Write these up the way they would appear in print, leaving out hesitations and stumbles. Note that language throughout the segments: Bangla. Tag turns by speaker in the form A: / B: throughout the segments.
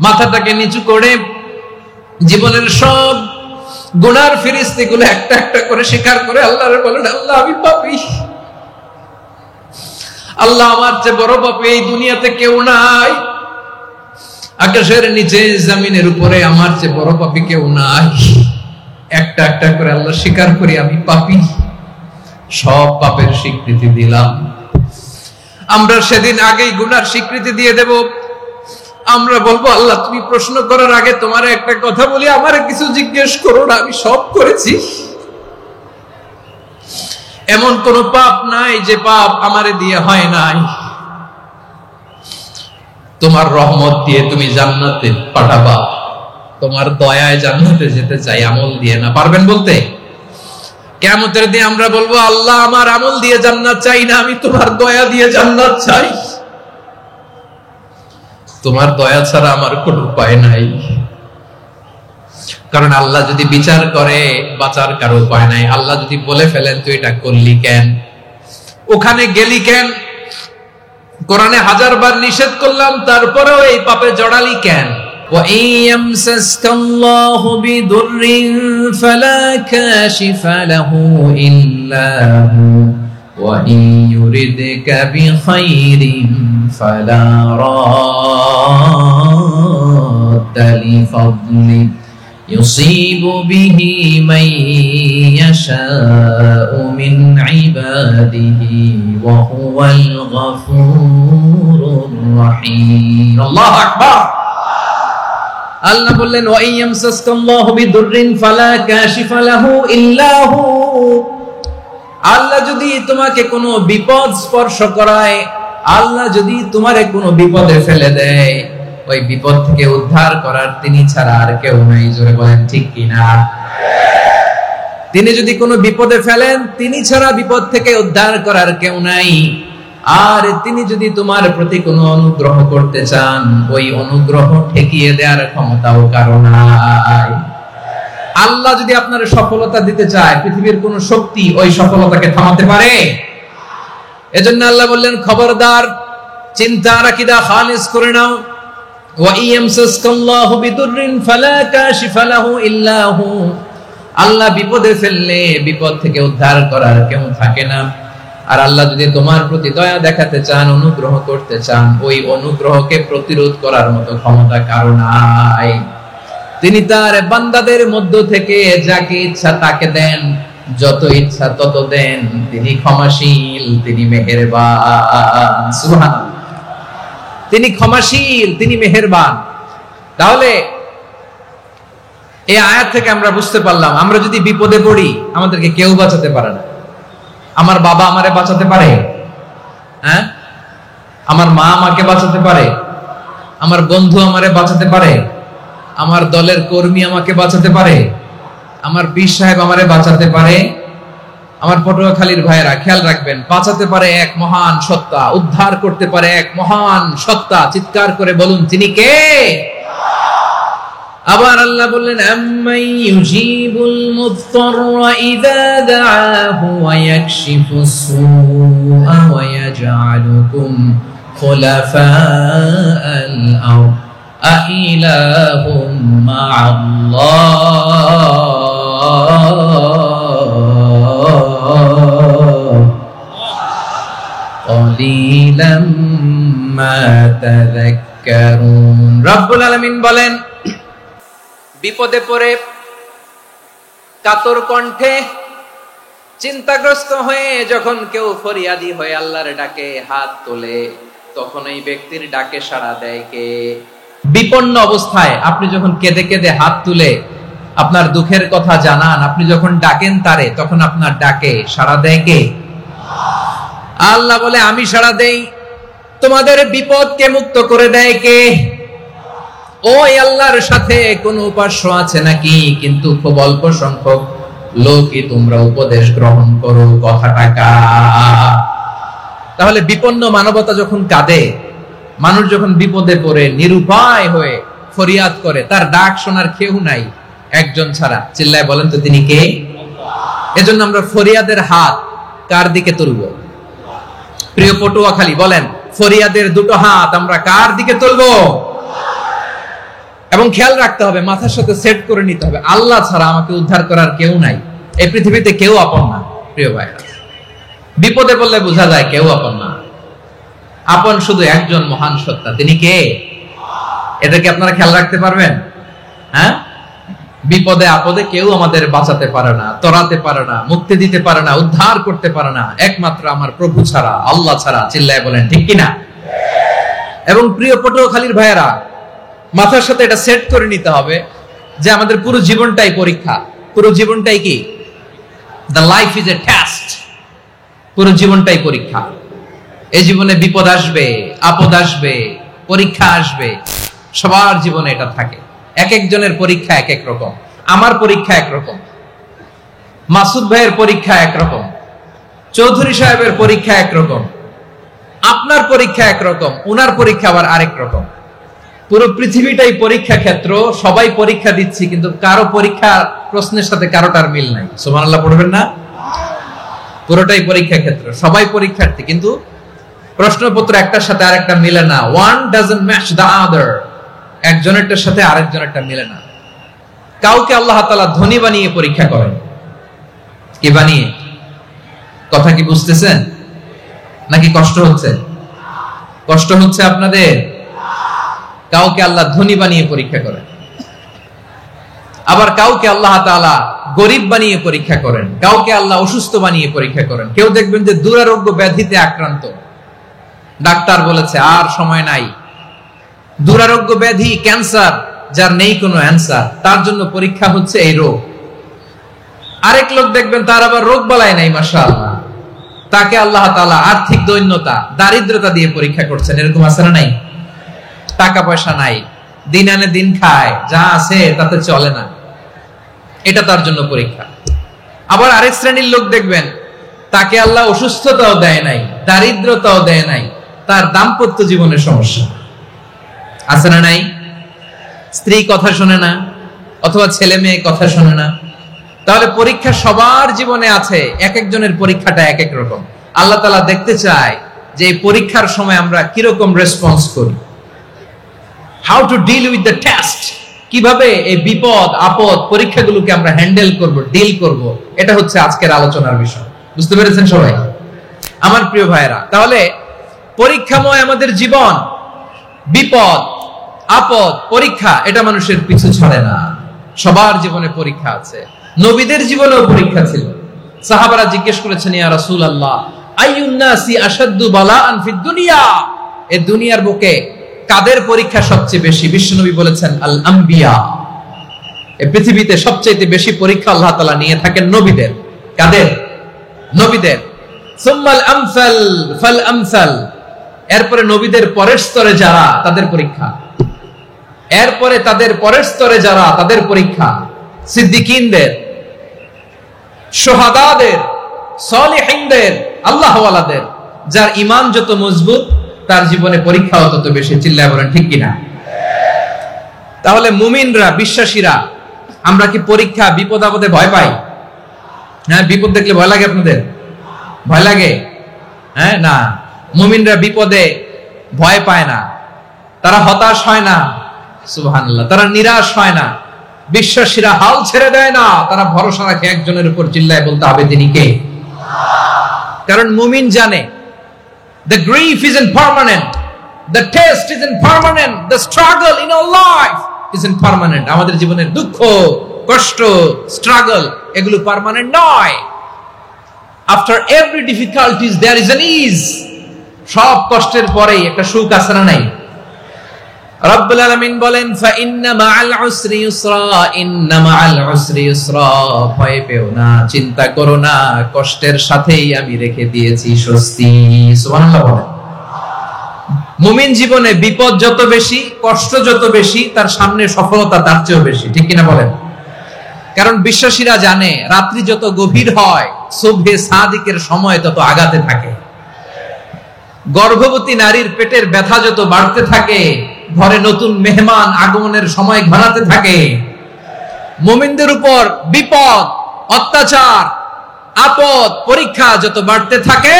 A: মাথাটাকে নিচু করে জীবনের সব গুনার ফিরিস্তিগুলো একটা একটা করে স্বীকার করে আল্লাহরে বলেন, আল্লাহ আমি পাপী, আল্লাহ আমার চেয়ে বড় পাপী এই দুনিয়াতে কেউ নাই, আকাশের নিচে জমিনের উপরে আমার চেয়ে বড় পাপী কেউ নাই। একটা একটা করে আল্লাহ স্বীকার করি আমি পাপী, সব পাপের স্বীকৃতি দিলাম। আমরা সেদিন আগেই গুনার স্বীকৃতি দিয়ে দেব। আমরা বলবো, আল্লাহ তুমি প্রশ্ন করার আগে তোমার একটা কথা বলি, আমারে কিছু জিজ্ঞেস করো না, আমি সব করেছি। এমন কোন পাপ নাই যে পাপ আমারে দিয়ে হয় নাই। তোমার রহমত দিয়ে তুমি জান্নাতে পাঠাবা, তোমার দয়ায় জান্নাতে যেতে চাই, আমল দিয়ে না। পারবেন বলতে? কিয়ামতের দিন আমরা বলবো, আল্লাহ আমার আমল দিয়ে জান্নাত চাই না, আমি তোমার দয়া দিয়ে জান্নাত চাই। তোমার দয়া ছাড়া আমার কোনো উপায় নাই। কারণ আল্লাহ যদি বিচার করে বাঁচার কারো উপায় নাই। আল্লাহ যদি বলে ফেলেন তুই এটা করলি কেন, ওখানে গেলি কেন, কোরআনে 1000 বার নিষেধ করলাম তারপরেও এই পাপে জড়ালি কেন? وَإِن يَمْسَسْكَ اللَّهُ بِضُرٍّ فَلَا كَاشِفَ لَهُ إِلَّا هُوَ وَإِن يُرِدْكَ بِخَيْرٍ فَلَا رَادَّ لِفَضْلِهِ يُصِيبُ بِهِ مَن يَشَاءُ مِنْ عِبَادِهِ وَهُوَ الْغَفُورُ الرَّحِيمُ। আল্লাহু আকবার। আল্লাহ বললেন, وَإِن يَمْسَسْكَ اللَّهُ بِضُرٍّ فَلَا كَاشِفَ لَهُ إِلَّا هُوَ। আল্লাহ যদি তোমাকে কোনো বিপদ স্পর্শ করায়, আল্লাহ যদি তোমারে কোনো বিপদে ফেলে দেয়, ওই বিপদ থেকে উদ্ধার করার তিনি ছাড়া আর কেউ নাই। জোরে বলেন ঠিক কিনা? তিনি যদি কোনো বিপদে ফেলেন, তিনি ছাড়া বিপদ থেকে উদ্ধার করার কেউ নাই। আর তিনি যদি তোমার প্রতি কোনো অনুগ্রহ করতে চান, ওই অনুগ্রহ ঠেকিয়ে দেওয়ার ক্ষমতাও কারো নাই। আল্লাহ যদি আপনার সফলতা দিতে চায়, পৃথিবীর কোন শক্তি ওই সফলতাকে থামাতে পারে? এজন্য আল্লাহ বললেন, খবরদার, চিন্তার আকীদা খালিস করে নাও। وَإِن يَمْسَسْكَ اللَّهُ بِضُرٍّ فَلَا كَاشِفَ لَهُ إِلَّا هُوَ। আল্লাহ বিপদে ফেললে বিপদ থেকে উদ্ধার করার কেউ থাকে না। আর আল্লাহ যদি তোমার প্রতি দয়া দেখাতে চান, অনুগ্রহ করতে চান, ওই অনুগ্রহকে প্রতিরোধ করার মতো ক্ষমতা কারো নাই। তিনি তার বান্দাদের মধ্য থেকে যাকে ইচ্ছা তাকে দেন, যত ইচ্ছা তত দেন। তিনি ক্ষমাশীল, তিনি মেহেরবান। সুবহানাল্লাহ। তিনি ক্ষমাশীল, তিনি মেহেরবান। তাহলে এই আয়াত থেকে আমরা বুঝতে পারলাম, আমরা যদি বিপদে পড়ি আমাদেরকে কেউ বাঁচাতে পারে না। আমার বাবা আমারে বাঁচাতে পারে? হ্যাঁ? আমার মা আমাকে বাঁচাতে পারে? আমার বন্ধু আমারে বাঁচাতে পারে? আমার দলের কর্মী আমাকে বাঁচাতে পারে? আমার পীর সাহেব আমারে বাঁচাতে পারে? আমার পটুয়াখালীর ভাইয়েরা খেয়াল রাখবেন, বাঁচাতে পারে এক মহান সত্তা, উদ্ধার করতে পারে এক মহান সত্তা। চিৎকার করে বলুন, তিনি কে? আবার আল্লাহ বললেন, আম্মান ইউজিবুল মুদতাররা ইযা দাআহু ওয়া ইয়াকশিফুস সুআ ওয়া ইয়াজআলুকুম খুলাফাআল আরদ আইলাহুম মা'আল্লাহ ক্বালিলাম মা তাযাক্কারুন। রব্বুল আলামিন বলেন, বিপদে পড়ে কাতর কণ্ঠে চিন্তাগ্রস্ত হয়ে যখন কেউ ফরিয়াদি হয়ে আল্লাহর ডাকে হাত তোলে, তখন এই ব্যক্তির ডাকে সাড়া দেয় কে? বিপন্ন অবস্থায় আপনি যখন কেঁদে কেঁদে হাত তুলে আপনার দুঃখের কথা জানান, আপনি যখন ডাকেন তারে, তখন আপনার ডাকে সাড়া দেয় কে? আল্লাহ বলে, আমি সাড়া দেই। তোমাদের বিপদকে মুক্ত করে দেয় কে? ওই আল্লাহর সাথে কোন উপাস্য আছে নাকি? কিন্তু খুব অল্প সংখ্যক লোকই তোমরা উপদেশ গ্রহণ করো। কথাটা কার? তাহলে বিপন্ন মানবতা যখন কাঁদে, মানুষ যখন বিপদে পড়ে নিরুপায় হয়ে ফরিয়াদ করে, তার ডাক শোনার কেউ নাই একজন ছাড়া। চিল্লায় বলেন তো তিনি কে? এজন্য আমরা ফরিয়াদের হাত কার দিকে তুলব? প্রিয় পটুয়াখালী বলেন, ফরিয়াদের দুটো হাত আমরা কার দিকে তুলবো? এবং খেয়াল রাখতে হবে, মাথার সাথে সেট করে নিতে হবে, আল্লাহ ছাড়া আমাকে উদ্ধার করার কেউ নাই, এই পৃথিবীতে কেউ আপন না। প্রিয় ভাইরা, বিপদে বললে বোঝা যায় কেউ আপন না, আপন শুধু একজন মহান সত্তা। তিনি কে? এটা কি আপনারা খেয়াল রাখতে পারবেন? হ্যাঁ, বিপদে আপদে কেউ আমাদের বাঁচাতে পারে না, তরাতে পারে না, মুক্তি দিতে পারে না, উদ্ধার করতে পারে না, একমাত্র আমার প্রভু ছাড়া, আল্লাহ ছাড়া। চিল্লায় বলেন ঠিক কিনা? এবং প্রিয় পটুয়াখালীর ভাইয়েরা, মাথার সাথে এটা সেট করে নিতে হবে যে আমাদের পুরো জীবনটাই পরীক্ষা। পুরো জীবনটাই কি? The life is a test. পুরো জীবনটাই পরীক্ষা। এই জীবনে বিপদ আসবে, আপদ আসবে, পরীক্ষা আসবে, সবার জীবনে এটা থাকে। এক একজনের পরীক্ষা এক এক রকম। আমার পরীক্ষা একরকম, মাসুদ ভাইয়ের পরীক্ষা একরকম, চৌধুরী সাহেবের পরীক্ষা একরকম, আপনার পরীক্ষা একরকম, উনার পরীক্ষা আবার আরেক রকম। পুরো পৃথিবীটাই পরীক্ষা ক্ষেত্র, সবাই পরীক্ষা দিচ্ছি, কিন্তু কারো পরীক্ষা প্রশ্নের সাথে কারোটার মিল নাই। সুবহানাল্লাহ পড়বেন না? পুরোটাই পরীক্ষা ক্ষেত্র, সবাই পরীক্ষার্থী, কিন্তু প্রশ্নপত্র একটার সাথে আরেকটা মিলে না। ওয়ান ডাজন্ট ম্যাচ দ্য আদার। একজনেরটার সাথে আরেকজনেরটা মিলে না। কাউকে আল্লাহ তাআলা ধনী বানিয়ে পরীক্ষা করেন। কি বানিয়ে? কথা কি বুঝতেছেন নাকি কষ্ট হচ্ছে? কষ্ট হচ্ছে আপনাদের? কাউকে আল্লাহ ধনী বানিয়ে পরীক্ষা করেন, আবার কাউকে আল্লাহ তাআলা গরিব বানিয়ে পরীক্ষা করেন, কাউকে আল্লাহ অসুস্থ বানিয়ে পরীক্ষা করেন। কেউ দেখবেন যে দুরারোগ্য ব্যাধিতে আক্রান্ত, ডাক্তার বলেছে আর সময় নাই, দুরারোগ্য ব্যাধি, ক্যান্সার, যার নেই কোনো অ্যান্সার, তার জন্য পরীক্ষা হচ্ছে এই রোগ। আরেক লোক দেখবেন তার আবার রোগ বালাই নাই, মাশাআল্লাহ, তাকে আল্লাহ তাআলা আর্থিক দৈন্যতা, দারিদ্রতা দিয়ে পরীক্ষা করছেন। এরকম আছে না নাই? টাকা পয়সা নাই, দিন আনে দিন খায়, যা আছে তাতে চলে না, এটা তার জন্য পরীক্ষা। আবার আরেক শ্রেণীর লোক দেখবেন তাকে আল্লাহ অসুস্থতাও দেয় নাই, দারিদ্রতাও দেয় নাই, তার দাম্পত্য জীবনের সমস্যা আছে না নাই? স্ত্রী কথা শোনে না, অথবা ছেলে মেয়ে কথা শোনে না। তাহলে পরীক্ষা সবার জীবনে আছে, এক একজনের পরীক্ষাটা এক এক রকম। আল্লাহ তাআলা দেখতে চায় যে এই পরীক্ষার সময় আমরা কিরকম রেসপন্স করি, how to deal with the test, কিভাবে এই বিপদ আপদ পরীক্ষাগুলোকে আমরা হ্যান্ডেল করব, ডিল করব। এটা হচ্ছে আজকের আলোচনার বিষয়। বুঝতে পেরেছেন সবাই আমার প্রিয় ভাইয়েরা? তাহলে পরীক্ষাময় আমাদের জীবন, বিপদ আপদ পরীক্ষা, এটা মানুষের পিছু ছাড়ে না। সবার জীবনে পরীক্ষা আছে। নবীদের জীবনেও পরীক্ষা ছিল। সাহাবারা জিজ্ঞেস করেছেন, ইয়া রাসূলুল্লাহ, আইয়ুন নাসি আশাদ্দু বালাআন ফিদ দুনিয়া, এই দুনিয়ার বুকে কাদের পরীক্ষা সবচেয়ে বেশি? বিশ্বনবী বলেছেন, আল আম্বিয়া। এই পৃথিবীতে সবচেয়ে বেশি পরীক্ষা আল্লাহ তাআলা নিয়ে থাকেন নবীদের। কাদের? নবীদের। সুম্মাল আমসাল ফাল আমসাল, এরপরে নবীদের পরের স্তরে যারা, তাদের পরীক্ষা। এরপরে তাদের পরের স্তরে যারা, তাদের পরীক্ষা। সিদ্দিকিনদের, শুহাদাদের, সালিহিনদের, আল্লাহওয়ালাদের। যার ঈমান যত মজবুত, তার জীবনে পরীক্ষাও তত বেশি। চিল্লায় বলেন ঠিক কিনা? তাহলে মুমিনরা, বিশ্বাসীরা, আমরা কি পরীক্ষা বিপদ আপদে ভয় পাই? হ্যাঁ, বিপদ দেখলে ভয় লাগে আপনাদের? ভয় লাগে? হ্যাঁ, না, মুমিনরা বিপদে ভয় পায় না, তারা হতাশ হয় না, সুবহানাল্লাহ, তারা নিরাশ হয় না। বিশ্বাসীরা হাল ছেড়ে দেয় না, তারা ভরসা রাখে একজনের উপর। চিল্লায় বলতে হবে তিনি কে? কারণ মুমিন জানে the grief isn't permanent, the test isn't permanent, the struggle in our life isn't permanent. আমাদের জীবনের দুঃখ, কষ্ট, স্ট্রাগল, এগুলো পার্মানেন্ট নয়। after every difficulties there is an ease. সব কষ্টের পরেই একটা সুখ আছে না নাই? রব্বুল আলামিন বলেন, ফা ইন্না মাআল উসরি ইউসরা, ইন্না মাআল উসরি ইউসরা, ভয় পেও না, চিন্তা করো না, কষ্টের সাথেই আমি রেখে দিয়েছি স্বস্তি। সুবহানাল্লাহ বলেন। মুমিন জীবনে বিপদ যত বেশি, কষ্ট যত বেশি, তার সামনে সফলতা তার চেয়েও বেশি। ঠিক কিনা বলেন? কারণ বিশ্বাসীরা জানে রাত্রি যত গভীর হয়, সুবহে সাদিকের সময় তত আগাতে থাকে। গর্ভবতী নারীর পেটের ব্যথা যত বাড়তে থাকে, ঘরে নতুন মেহমান আগমনের সময় ঘনাতে থাকে। মুমিনদের উপর বিপদ, অত্যাচার, আপদ, পরীক্ষা যত বাড়তে থাকে,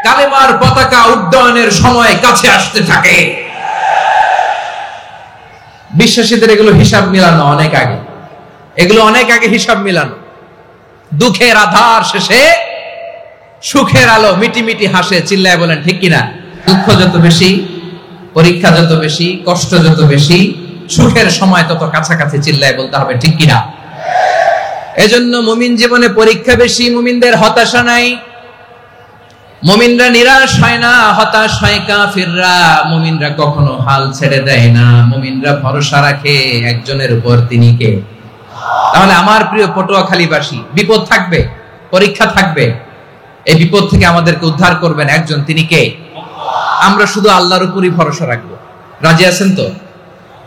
A: কালেমার পতাকা উড্ডয়নের সময় কাছে আসতে থাকে। বিশ্বাসীদের এগুলো হিসাব মিলানো অনেক আগে, এগুলো অনেক আগে হিসাব মিলানো। দুঃখের আধার শেষে সুখের আলো, মিটি মিটি হাসে, চিল্লায় বলেন ঠিক কিনা? দুঃখ যত বেশি, পরীক্ষা যত বেশি, কষ্ট যত বেশি, সুখের সময় তত কাছাকাছি, চিল্লায় বলতে হবে ঠিক কিনা? এজন্য মুমিন জীবনে পরীক্ষা বেশি, মুমিনদের হতাশা নাই, মুমিনরা নিরাশ হয় না, হতাশ হয় কাফিররা। মুমিনরা কখনো হাল ছেড়ে দেয় না, মুমিনরা ভরসা রাখে একজনের উপর, তিনি কে? তাহলে আমার প্রিয় পটুয়াখালীবাসী, বিপদ থাকবে, পরীক্ষা থাকবে, এই বিপদ থেকে আমাদেরকে উদ্ধার করবেন একজন, তিনি কে? আমরা শুধু আল্লাহর উপরই ভরসা রাখবো। রাজি আছেন তো?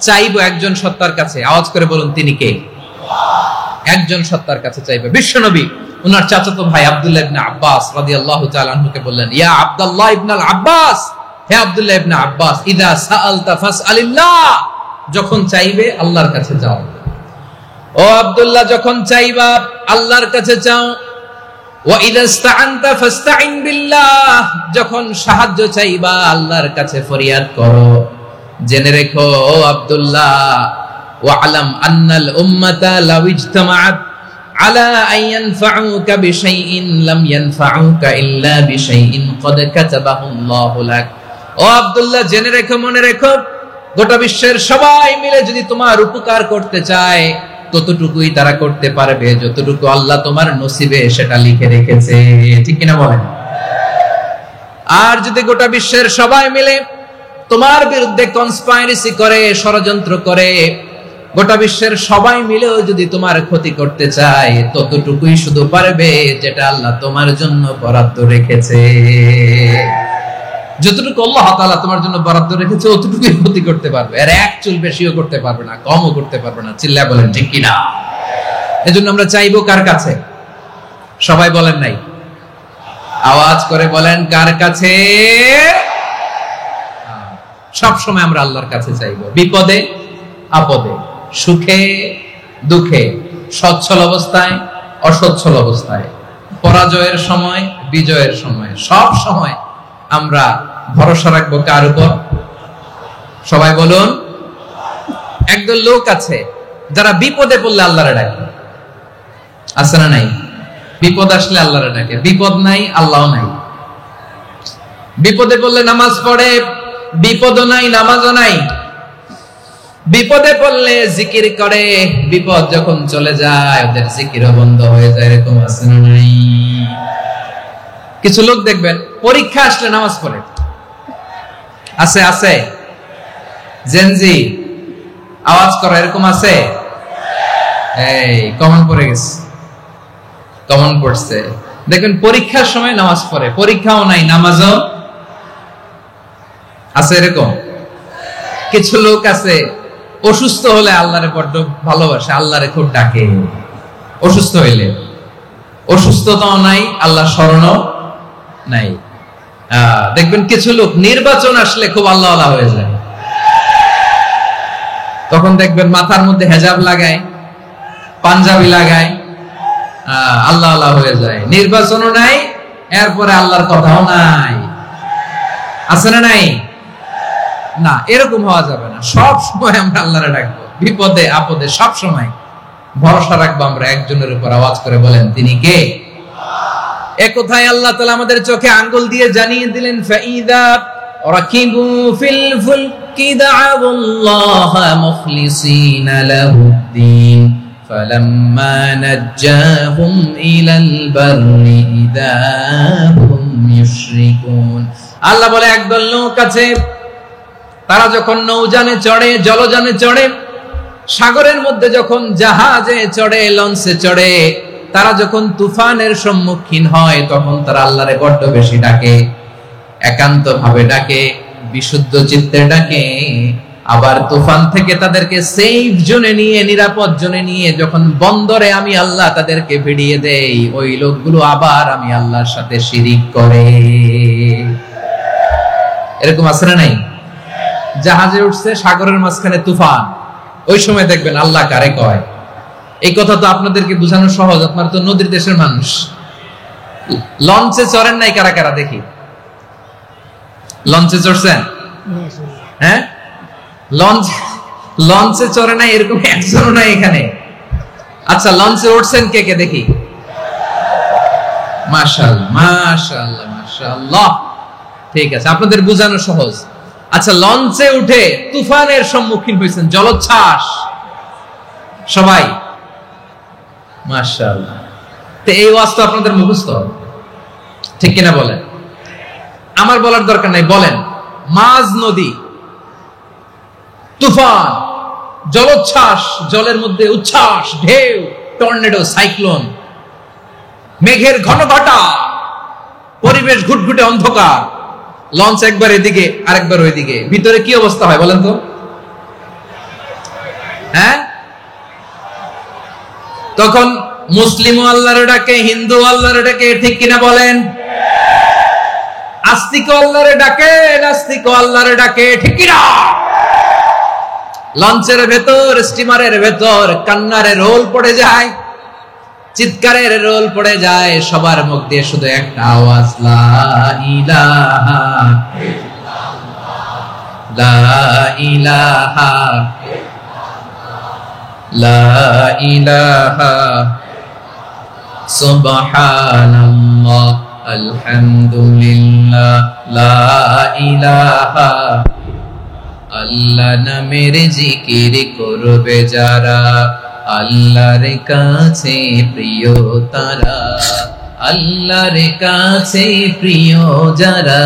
A: চাইবো একজন সত্তার কাছে, আওয়াজ করে বলুন তিনি কে? একজন সত্তার কাছে চাইবে। বিশ্বনবী উনার চাচাতো ভাই আব্দুল্লাহ ইবনে আব্বাস রাদিয়াল্লাহু তাআলা আনহুকে বললেন, ইয়া আব্দুল্লাহ ইবনে আব্বাস, হে আব্দুল্লাহ ইবনে আব্বাস, ইযা সাআলতা ফাসআলিল্লাহ, যখন চাইবে আল্লাহর কাছে যাও। ও আব্দুল্লাহ, যখন চাইবা আল্লাহর কাছে চাও। ওয়া ইযা ইসতাআনতা ফাসতাইন বিল্লাহ, যখন সাহায্য চাইবা আল্লাহর কাছে ফরিয়াদ করো। জেনে রেখো ও আব্দুল্লাহ, ওয়া'লাম আন্নাল উম্মাতা লাউ ইজতামাআত আলা আন ইয়ানফাউকা বিশাইইন লাম ইয়ানফাউকা ইল্লা বিশাইইন ক্বাদ কাতাবাহু আল্লাহু লাক। ও আব্দুল্লাহ, জেনে রেখো, মনে রেখো, গোটা বিশ্বের সবাই মিলে যদি তোমার উপকার করতে চায় ততটুকুই তারা করতে পারবে যতটুকু আল্লাহ তোমার নসিবে সেটা লিখে রেখেছে, ঠিক কিনা বলেন? আর যদি গোটা বিশ্বের সবাই মিলে তোমার বিরুদ্ধে কনস্পাইরেসি করে, ষড়যন্ত্র করে, গোটা বিশ্বের সবাই মিলেও যদি তোমার ক্ষতি করতে চায় ততটুকুই শুধু পারবে যেটা আল্লাহ তোমার জন্য বরাদ্দ রেখেছে। যতটুকু আল্লাহ তাআলা তোমার জন্য বরাদ্দ রেখেছে অতটুকুই ক্ষতি করতে পারবে, আর এক চুল বেশিও করতে পারবে না, কমও করতে পারবে না, চিল্লায় বলেন ঠিক কিনা? এজন্য আমরা চাইবো কার কাছে? সবাই বলেন নাই, আওয়াজ করে বলেন কার কাছে? সব সময় আমরা আল্লাহর কাছে চাইবো, বিপদে আপদে, সুখে দুঃখে, সচ্ছল অবস্থায় অসচ্ছল অবস্থায়, পরাজয়ের সময় বিজয়ের সময়, সব সময় আমরা ভরসা রাখবো কার উপর? সবাই বলুন। একদল লোক আছে যারা বিপদে পড়লে আল্লাহরে ডাকে, আছে না নাই? বিপদ আসলে আল্লাহরে ডাকে, বিপদ নাই আল্লাহও নাই। বিপদে পড়লে নামাজ পড়ে, বিপদও নাই নামাজও নাই। বিপদে পড়লে জিকির করে, বিপদ যখন চলে যায় ওদের জিকিরও বন্ধ হয়ে যায়, এরকম আছে না নাই? কিছু লোক দেখবেন পরীক্ষা আসলে নামাজ পড়ে, আছে আছে? জেনজি আওয়াজ করো, এরকম আছে? এই কমন পড়ে গেছে, কমন পড়ছে। দেখবেন পরীক্ষার সময় নামাজ পড়ে, পরীক্ষাও নাই নামাজও আছে, এরকম। কিছু লোক আছে অসুস্থ হলে আল্লাহরে বড্ড ভালোবাসে, আল্লাহরে খুব ডাকে। অসুস্থ হইলে, অসুস্থতাও নাই, আল্লাহ স্মরণও নাই। দেখবেন কিছু লোক নির্বাচন আসলে খুব আল্লাহওয়ালা হয়ে যায়, তখন দেখবেন মাথার মধ্যে হেজাব লাগায়, পাঞ্জাবি লাগায়, আল্লাহওয়ালা হয়ে যায়। নির্বাচনও নাই, এরপরে আল্লাহর কথাও নাই, আছে না নাই? না, এরকম হওয়া যাবে না। সব সময় আমরা আল্লাহরে ডাকবো, বিপদে আপদে সব সময় ভরসা রাখবো আমরা একজনের উপর। আওয়াজ করে বলেন তিনি কে? এ কথায় আল্লাহ তাআলা আমাদের চোখে আঙ্গুল দিয়ে জানিয়ে দিলেন, ফাইদা রাকিবু ফিল ফুলকি দা'আউল্লাহা মুখলিসিনা লাহুদ্দিন ফালাম্মা নাজ্জাহুম ইলাল বাররি ইযা হুম ইউশরিকুন। আল্লাহ বলে একদল লোক আছে, তারা যখন নৌযানে চড়ে, জলযানে চড়ে, সাগরের মধ্যে যখন জাহাজে চড়ে, লঞ্চে চড়ে, তারা যখন তুফানের সম্মুখীন হয় তখন তারা আল্লাহরে বড্ড বেশি ডাকে, একান্ত ভাবে ডাকে, বিশুদ্ধ চিত্তে ডাকে। আবার তুফান থেকে তাদেরকে সেফ জোনে নিয়ে, নিরাপদ জোনে নিয়ে যখন বন্দরে আমি আল্লাহ তাদেরকে ভিড়িয়ে দেই, ওই লোকগুলো আবার আমি আল্লাহর সাথে শিরিক করে। এরকম আছে না নাই? জাহাজে উঠছে, সাগরের মাঝখানে তুফান, ওই সময় দেখবেন আল্লাহ কারে কয়। এই কথা তো আপনাদেরকে বোঝানো সহজ, আপনারা তো নদীর দেশের মানুষ। লঞ্চে চড়েন নাই কারা কারা? দেখি, লঞ্চে চড়ছেন? হ্যাঁ, লঞ্চে চড়ে নাই এরকম একজনও নাই এখানে। আচ্ছা, লঞ্চে উঠছেন কে কে দেখি? মাশাআল্লাহ, মাশাআল্লাহ, মাশাআল্লাহ। ঠিক আছে, আপনাদের বোঝানো সহজ। আচ্ছা, লঞ্চে উঠে তুফানের সম্মুখীন হয়েছেন, জলোচ্ছ্বাস সবাই? মাশাআল্লাহ। তো এই ওয়াজ তো আপনাদের মুখস্থ, ঠিক কিনা বলেন? আমার বলার দরকার নাই, বলেন। মাঝ নদী, তুফান, জলোচ্ছ্বাস, জলের মধ্যে উচ্ছ্বাস, ঢেউ, টর্নেডো, সাইক্লোন, মেঘের ঘনঘটা, পরিবেশ ঘুটঘুটে অন্ধকার, লঞ্চ একবার এদিকে আরেকবার ওইদিকে, ভিতরে কি অবস্থা হয় বলেন তো? হ্যাঁ, তখন মুসলিম আল্লাহর ডাকে, হিন্দু আল্লাহর ডাকে, ঠিক কিনা বলেন? আস্তিক আল্লাহর ডাকে, নাস্তিক আল্লাহর ডাকে, ঠিক কিনা? লঞ্চের ভেতর, স্টিমারের ভেতর কান্নারে রোল পড়ে যায়, চিৎকারের রোল পড়ে যায়, সবার মুখ দিয়ে শুধু একটা আওয়াজ, লা ইলাহা ইল্লাল্লাহ, লা ইলাহা লা ইলাহা সুবহানাল্লাহ, আলহামদুলিল্লাহ, লা ইলাহা। আল্লাহ নামের জিকির করবে যারা, আল্লাহর কাছে প্রিয় তারা, আল্লাহর কাছে প্রিয় যারা,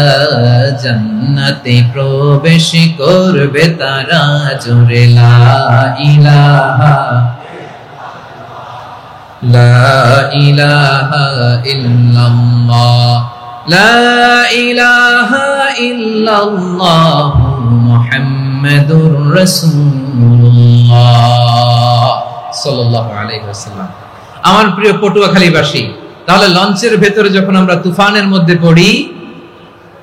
A: জান্নাতে প্রবেশ করবে তারা, জোরে লা ইলাহা লা ইলাহা ইল্লাল্লাহ, লা ইলাহা ইল্লাল্লাহ মুহাম্মাদুর রাসূলুল্লাহ সাল্লাল্লাহু আলাইহি ওয়াসাল্লাম। আমার প্রিয় পটুয়াখালীবাসী, তাহলে লঞ্চের ভেতরে যখন আমরা তুফানের মধ্যে পড়ি,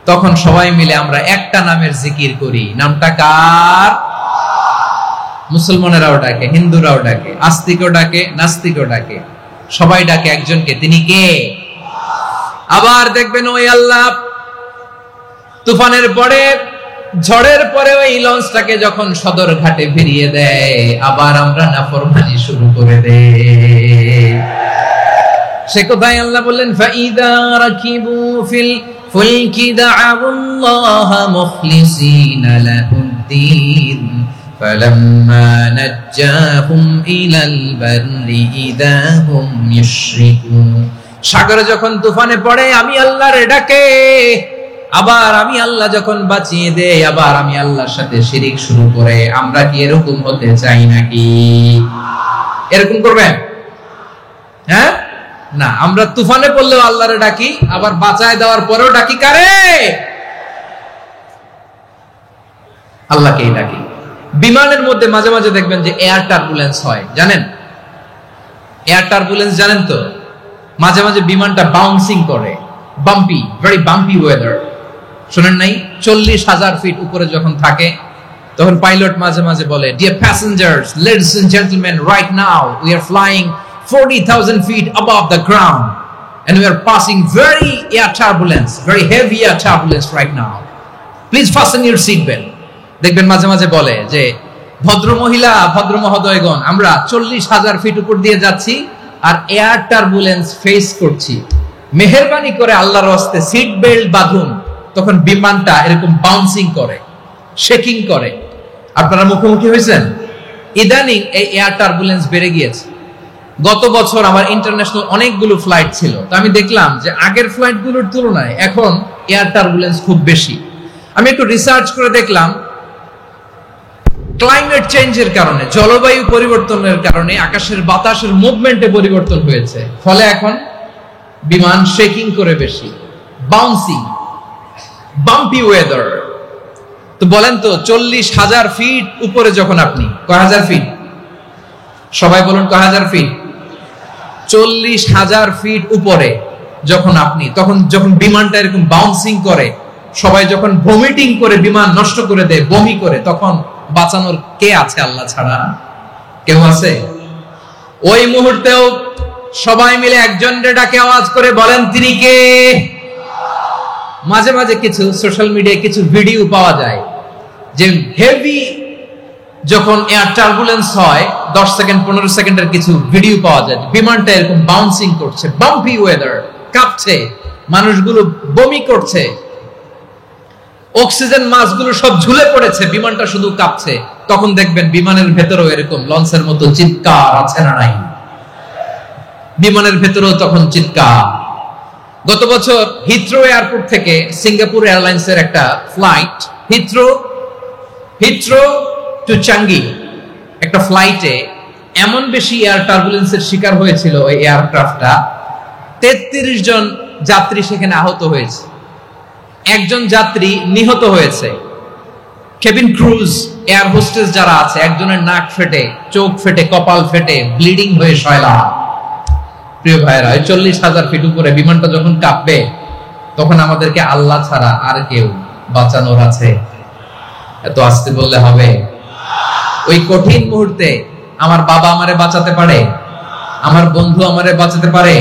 A: তখন সবাই মিলে আমরা একটা নামের জিকির করি। নামটা কার? মুসলমানেরাও ডাকে, হিন্দুরাও ডাকে, আস্তিকও ডাকে, নাস্তিকও ডাকে, সবাই ডাকে একজনকে। তিনি কে? আবার দেখবেন ওই আল্লাহ তুফানের পরে, ঝড়ের পরে ওই লঞ্চটাকে যখন সদর ঘাটে ফিরিয়ে দেয়, আবার আমরা নাফরমানি শুরু করে দেই। সে কোথায় আল্লাহ বললেন, ফাইদা রাকিবু ফিল ফুলকি দা'আউল্লাহ মুখলিসিনা লাহুদ্দিন ফালাম্মা নাজ্জাহুম ইলাল বাররি ইযা হুম ইউশরিকুন। সাগরে যখন তুফানে পড়ে আমি আল্লাহর ডাকে, আবার আমি আল্লাহ যখন বাঁচিয়ে দেই, আবার আমি আল্লাহর সাথে শিরিক শুরু করে। আমরা কি এরকম হতে চাই নাকি? এরকম করবেন? হ্যাঁ না, আমরা তুফানে পড়লেও আল্লাহরে ডাকি, আবার বাঁচায় দেওয়ার পরেও ডাকি কারে? আল্লাহকেই ডাকি। বিমানের মধ্যে মাঝে মাঝে দেখবেন যে এয়ার টার্বুলেন্স হয়, জানেন? এয়ার টার্বুলেন্স জানেন তো? মাঝে মাঝে বিমানটা বাউন্সিং করে, বাম্পি, ভেরি বাম্পি ওয়েদার। শুনেন নাই? 40,000 ফিট উপরে যখন থাকে, তখন পাইলট মাঝে মাঝে বলে, dear passengers, ladies and gentleman, right now we are flying 40,000 feet above the ground and we are passing very air turbulence, very heavy air turbulence right now. Please fasten your seat belt. দেখবেন মাঝে মাঝে বলে যে, ভদ্র মহিলা, ভদ্র মহোদয়গণ, আমরা 40,000 ফিট উপর দিয়ে যাচ্ছি আর এয়ার টার্বুলেন্স ফেস করছি, মেহেরবানি করে আল্লাহর রাস্তে সিট বেল্ট বাঁধুন। তখন বিমানটা এরকম বাউন্সিং করে, শেকিং করে। আপনারা মুখোমুখি হয়েছেন? ইদানিং এই এয়ার টার্বুলেন্স বেড়ে গিয়েছে। গত বছর আমার ইন্টারন্যাশনাল অনেকগুলো ফ্লাইট ছিল, তো আমি দেখলাম যে আগের ফ্লাইটগুলোর তুলনায় এখন এয়ার টার্বুলেন্স খুব বেশি। আমি একটু রিসার্চ করে দেখলাম, ক্লাইমেট চেঞ্জের কারণে, জলবায়ু পরিবর্তনের কারণে আকাশের বাতাসের মুভমেন্টে পরিবর্তন হয়েছে, ফলে এখন বিমান শেকিং করে বেশি, বাউন্সিং, বাম্পি ওয়েদার। তো বলেন তো, 40,000 ফিট উপরে যখন আপনি, কয় হাজার ফিট? সবাই বলুন, কয় হাজার ফিট? 40,000 ফিট উপরে যখন আপনি, তখন যখন বিমানটা এরকম বাউন্সিং করে, সবাই যখন ভমিটিং করে বিমান নষ্ট করে দেয়, বমি করে, তখন বাঁচানোর কে আছে আল্লাহ ছাড়া? কেউ আছে? ওই মুহূর্তেও সবাই মিলে একজনের ডাকে আওয়াজ করে বলেন, তিনি কে? মাঝে মাঝে কিছু সোশ্যাল মিডিয়ায় কিছু ভিডিও পাওয়া যায় যে হেভি যখন এয়ার টার্বুলেন্স হয় 10 সেকেন্ড 15 সেকেন্ডের কিছু ভিডিও পাওয়া যায়, বিমানটা এরকম বাউন্সিং করছে, বাম্পি ওয়েদার, কাঁপছে, মানুষগুলো বমি করছে, অক্সিজেন মাস্কগুলো সব ঝুলে পড়েছে, বিমানটা শুধু কাঁপছে। তখন দেখবেন বিমানের ভেতরেও এরকম লঞ্চের মতো চিৎকার আছে না নাই? বিমানের ভেতরেও তখন চিৎকার। গত বছর হিথ্রো এয়ারপোর্ট থেকে সিঙ্গাপুর এয়ারলাইন্সের একটা ফ্লাইট, হিথ্রো টু চাঙ্গি, একটা ফ্লাইটে এমন বেশি এয়ার টার্বুলেন্সের শিকার হয়েছিল ওই এয়ারক্রাফটটা, 33 জন যাত্রী সেখানে আহত হয়েছে, একজন যাত্রী নিহত হয়েছে। কেবিন ক্রুজ, এয়ার হোস্টেস যারা আছে, একজনের নাক ফেটে, চোখ ফেটে, কপাল ফেটে, ব্লিডিং হয়ে শয়লা। প্রিয় ভাইরা, 40,000 ফিট উপরে বিমানটা যখন কাঁপবে, তখন আমাদেরকে আল্লাহ ছাড়া আর কেউ বাঁচানোর আছে? এত আস্তে বললে হবে? ওই কঠিন মুহূর্তে আমার বাবা আমারে বাঁচাতে পারে, আমার বন্ধু আমারে বাঁচাতে পারে।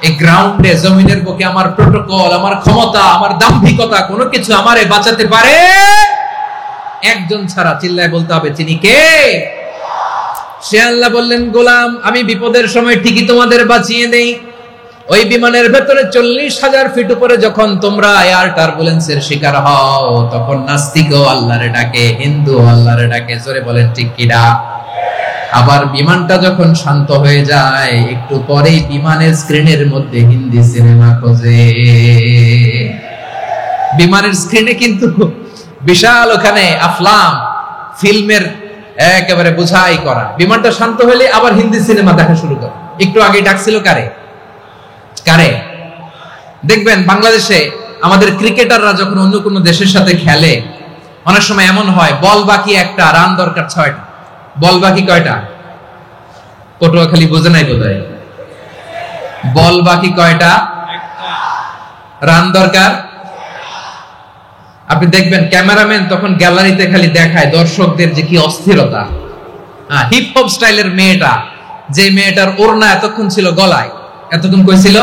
A: এই গ্রাউন্ডে, জমিনের বুকে আমার প্রোটোকল, আমার ক্ষমতা, আমার দাম্ভিকতা কোনো কিছু আমারে বাঁচাতে পারে? একজন ছাড়া। চিল্লায় বলতে হবে, তিনি কে? সে আল্লাহ বললেন, গোলাম আমি বিপদের সময় ঠিকই তোমাদের বাঁচিয়ে দেই। ওই বিমানের ভেতরে 40,000 ফিট উপরে যখন তোমরা এয়ার টার্বুলেন্সের শিকার হও, তখন নাস্তিকও আল্লাহরে ডাকে, হিন্দু আল্লাহরে ডাকে। জোরে বলেন ঠিক কিনা? আবার বিমানটা যখন শান্ত হয়ে যায়, একটু পরেই বিমানের স্ক্রিনের মধ্যে হিন্দি সিনেমা খোঁজে। বিমানের স্ক্রিনে কিন্তু বিশাল ওখানে আফলাম ফিল্মের একেবারে বোঝাই করা। বিমানটা শান্ত হলে আবার হিন্দি সিনেমা দেখা শুরু করে। একটু আগে ডাকছিল কারে? দেখবেন বাংলাদেশে আমাদের ক্রিকেটাররা যখন অন্য কোনো দেশের সাথে খেলে, অনেক সময় এমন হয় বল বাকি একটা, রান দরকার 6টা। বল বাকি কয়টা? পটুয়াখালী বোঝে নাই বোধহয়। বল বাকি কয়টা? রান দরকার। আপনি দেখবেন ক্যামেরাম্যান তখন গ্যালারিতে খালি দেখায় দর্শকদের যে কি অস্থিরতা। হিপ হপ স্টাইলের মেয়েটা, যে মেয়েটার ওড়না এতক্ষণ ছিল গলায়, এতক্ষণ কই ছিল,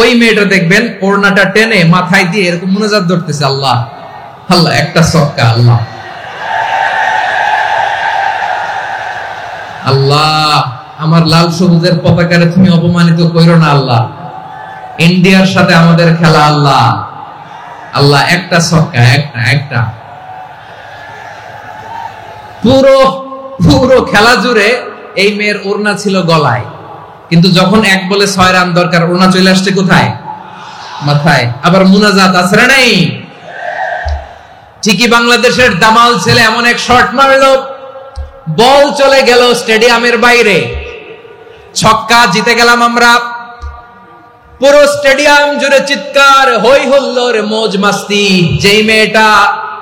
A: ওই মেয়েটা দেখবেন ওড়নাটা টেনে মাথায় দিয়ে এরকম মুনাজাত ধরতেছে, আল্লাহ আল্লাহ, একটা সক্কা, আল্লাহ আল্লাহ, আমার লাল সবুজের পতাকারে তুমি অপমানিত কইরো না আল্লাহ, ইন্ডিয়ার সাথে আমাদের খেলা আল্লাহ আল্লাহ, একটা সক্কা, একটা। পুরো খেলা জুড়ে এই মেয়ের ওড়না ছিল গলায়, কিন্তু যখন 1 বলে 6 রান দরকার, ওড়না চলে আসছে কোথায়? মাথায়। আবার মুনাজাত আছে না নাই? ঠিকই বাংলাদেশের দামাল ছেলে এমন এক শট মারলো, বল চলে গেল স্টেডিয়ামের বাইরে, ছক্কা, জিতে গেলাম আমরা। পুরো স্টেডিয়াম জুড়ে চিৎকার, হই হুল্লোড়, মौज মাস্তি। যেই মেয়েটা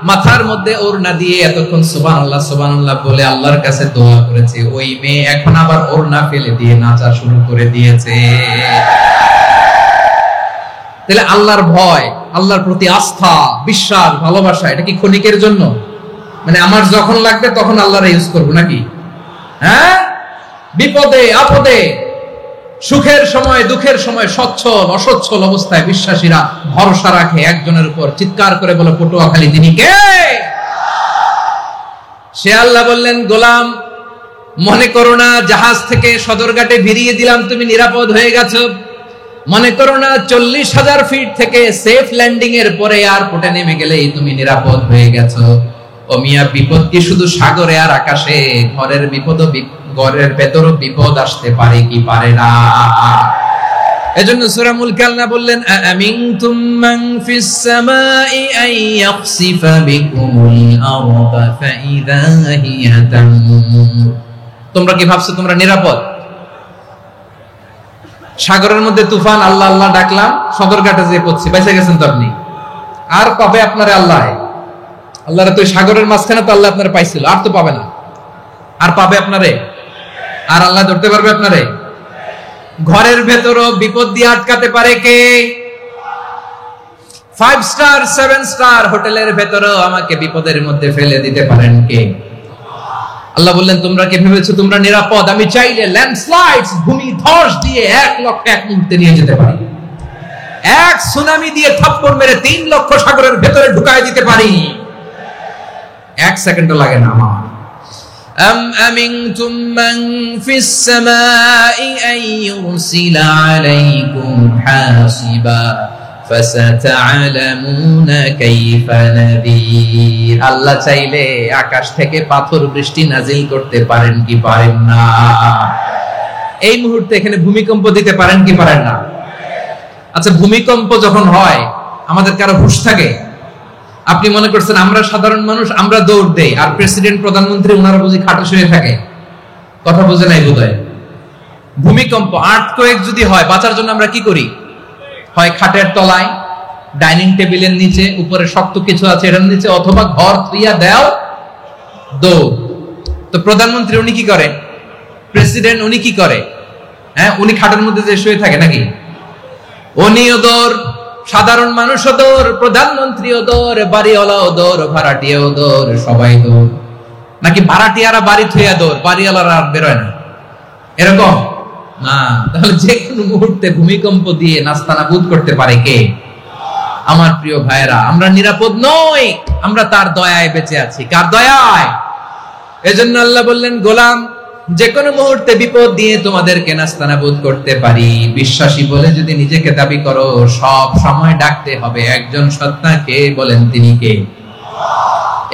A: মাথার মধ্যে ওড়না দিয়ে এতক্ষণ সুবহানাল্লাহ সুবহানাল্লাহ বলে আল্লাহর কাছে দোয়া করেছে, ওই মেয়ে এখন আবার ওড়না ফেলে দিয়ে নাচা শুরু করে দিয়েছে। তাহলে আল্লাহর ভয়, আল্লাহর প্রতি আস্থা, বিশ্বাস, ভালোবাসা, এটা কি ক্ষণিকের জন্য? মানে আমার যখন লাগবে তখন আল্লাহর ইউজ করব নাকি? হ্যাঁ, বিপদে আপদে, সুখের সময় দুঃখের সময়, সচ্ছল অসচ্ছল অবস্থায় বিশ্বাসীরা ভরসা রাখে একজনের উপর। চিৎকার করে বলে, পটুয়াখালী তিনি কে? সে আল্লাহ বললেন, গোলাম মনে করো না জাহাজ থেকে সদরঘাটে ভিড়িয়ে দিলাম, তুমি নিরাপদ হয়ে গেছো। মনে করো না 40,000 ফিট থেকে সেফ ল্যান্ডিং এর পরে এয়ারপোর্টে নেমে গেলেই তুমি নিরাপদ হয়ে গেছো। ও মিয়া, বিপদ কি শুধু সাগরে আর আকাশে? ঘরের বিপদও, ঘরের ভেতরও বিপদ আসতে পারে কি পারে না? এজন্য সূরা মুলক আল্লাহ বললেন, আমিনতুম মান ফিস সামাই আন ইয়াখসিফা বিকুমুল আরদা ফাইযা হিয়া তামুর। তোমরা কি ভাবছো তোমরা নিরাপদ? সাগরের মধ্যে তুফান, আল্লাহ আল্লাহ ডাকলাম, সদরঘাটে যেয়ে পড়ছি, বেঁচে গেছেন তো আপনি। আর পাবে আপনারে আল্লাহ? আল্লাহরে তো সাগরের মাঝখানে তো আল্লাহ আপনারে পাইছিল, আর তো পাবে না। আর পাবে আপনারে? আর আল্লাহ ধরতে পারবে আপনারে? ঘরের ভেতরও বিপদ দিয়ে আটকাতে পারে কে? 5 স্টার 7 স্টার হোটেলের ভেতরও আমাকে বিপদের মধ্যে ফেলে দিতে পারেন কে? আল্লাহ বললেন, তোমরা কি ভেবেছো তোমরা নিরাপদ? আমি চাইলে ল্যান্ডস্লাইডস, ভূমি ধস দিয়ে 1 লক্ষ 1 মুহূর্তে নিয়ে যেতে পারি। এক সুনামি দিয়ে থাপ্পড় মেরে 3 লক্ষ সাগরের ভেতরে ঢুকায় দিতে পারি। 1 সেকেন্ডও লাগে না আমার। أم أمنتم من في السماء أن يرسل عليكم حاصبا فستعلمون كيف نذير আল্লাহ চাইলে আকাশ থেকে পাথর বৃষ্টি নাজিল করতে পারেন কি পারেন না? এই মুহূর্তে এখানে ভূমিকম্প দিতে পারেন কি পারেন না? আচ্ছা, ভূমিকম্প যখন হয় আমাদের কারো হুঁশ থাকে? আপনি মনে করছেন আমরা সাধারণ মানুষ, আমরা দৌড় দেই, আর প্রেসিডেন্ট প্রধানমন্ত্রী ওনারা বুঝি খাটো শুয়ে থাকে? কথা বুঝে নাই বোধহয়। ভূমিকম্প, আর্থকোয়েক যদি হয়, বাঁচার জন্য আমরা কি করি? হয় খাটের তলায়, ডাইনিং টেবিলের নিচে, উপরে শক্ত কিছু আছে এটার নিচে, অথবা ঘর থুইয়া দাও দৌড়। তো প্রধানমন্ত্রী উনি কি করে? প্রেসিডেন্ট উনি কি করে? হ্যাঁ, উনি খাটের মধ্যে যে শুয়ে থাকে নাকি? উনিও দৌড়, সাধারণ মানুষও দৌড়, প্রধানমন্ত্রীও দৌড়, বাড়িওয়ালাও দৌড়, ভাড়াটিয়াও দৌড়, সবাই দৌড়। নাকি ভাড়াটিয়ারা বাড়ি থুইয়া দৌড়, বাড়িওয়ালারা আর বেরোয় না? এরকম না। তাহলে যে কোনো মুহূর্তে ভূমিকম্প দিয়ে নাস্তানাবুদ করতে পারে কে? আমার প্রিয় ভাইয়েরা, আমরা নিরাপদ নই, আমরা তার দয়ায় বেঁচে আছি। কার দয়ায়? এজন্য আল্লাহ বললেন, গোলাম, যে কোনো মুহূর্তে বিপদ দিয়ে তোমাদেরকে নাস্তানাবুদ করতে পারি। বিশ্বাসী বলে যদি নিজেকে দাবি করো, সব সময় ডাকতে হবে একজন সত্তা, কে? বলেন তিনি কে?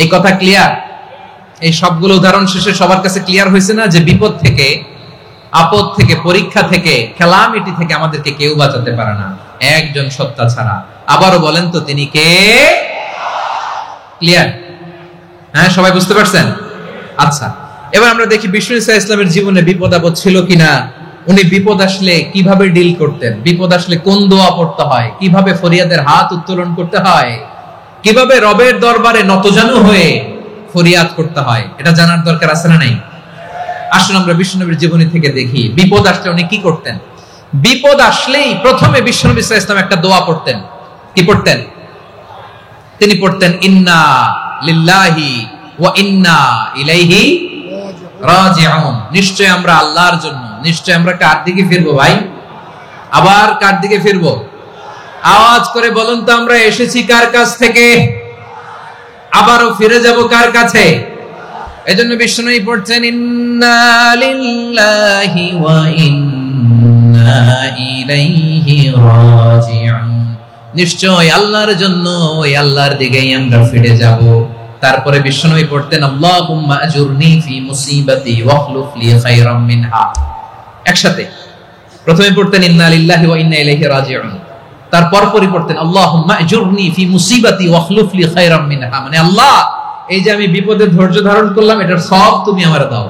A: এই কথা ক্লিয়ার? এই সবগুলো উদাহরণ শেষে সবার কাছে ক্লিয়ার হয়েছে না যে বিপদ থেকে, আপদ থেকে, পরীক্ষা থেকে, ক্যালামিটি থেকে আমাদেরকে কেউ বাঁচাতে পারে না একজন সত্তা ছাড়া। আবারও বলেন তো তিনি কে? ক্লিয়ার? হ্যাঁ, সবাই বুঝতে পারছেন? আচ্ছা, এবার আমরা দেখি বিষ্ণু ঈসা ইসলামের জীবনে বিপদ আপদ ছিল কিনা। উনি বিপদ আসলে কিভাবে ডিল করতেন, বিপদ আসলে কোন দোয়া পড়তে হয়, কিভাবে ফরিয়াদের হাত উত্তোলন করতে হয়, কিভাবে রবের দরবারে নতজানু হয়ে ফরিয়াদ করতে হয়, এটা জানার দরকার আছে না নাই? আসুন আমরা বিষ্ণুনবীর জীবনী থেকে দেখি বিপদ আসলে উনি কি করতেন। বিপদ আসলেই প্রথমে বিষ্ণু ঈসা ইসলাম একটা দোয়া পড়তেন। কি পড়তেন? তিনি পড়তেন, ইন্না লিল্লাহি ওয়া ইন্না ইলাইহি রাজিউন। নিশ্চয় আমরা আল্লাহর জন্য, নিশ্চয় আমরা কার দিকে ফিরবো ভাই? আবার কার দিকে ফিরবো? আওয়াজ করে বলুন তো, আমরা এসেছি কার কাছ থেকে, আবারও ফিরে যাব কার কাছে? এজন্য বিষ্ণুই পড়ছেন, ইন্না লিল্লাহি ওয়া ইন্না ইলাইহি রাজিউন। নিশ্চয় আল্লাহর জন্য, ওই আল্লাহর দিকেই আমরা ফিরে যাব। তারপরে বিষ্ণুই পড়তেন, আল্লাহুম্মা আজুরনি ফি মুসিবাতি ওয়াখলুফ লি খায়রাম মিনহা। একসাথে প্রথমে পড়তেন ইন্না লিল্লাহি ওয়া ইন্না ইলাইহি রাজিউন, তারপর পরে পড়তেন আল্লাহুম্মা আজুরনি ফি মুসিবাতি ওয়াখলুফ লি খায়রাম মিনহা। মানে আল্লাহ, এই যে আমি বিপদে ধৈর্য ধারণ করলাম, এটার সব তুমি আমার দাও,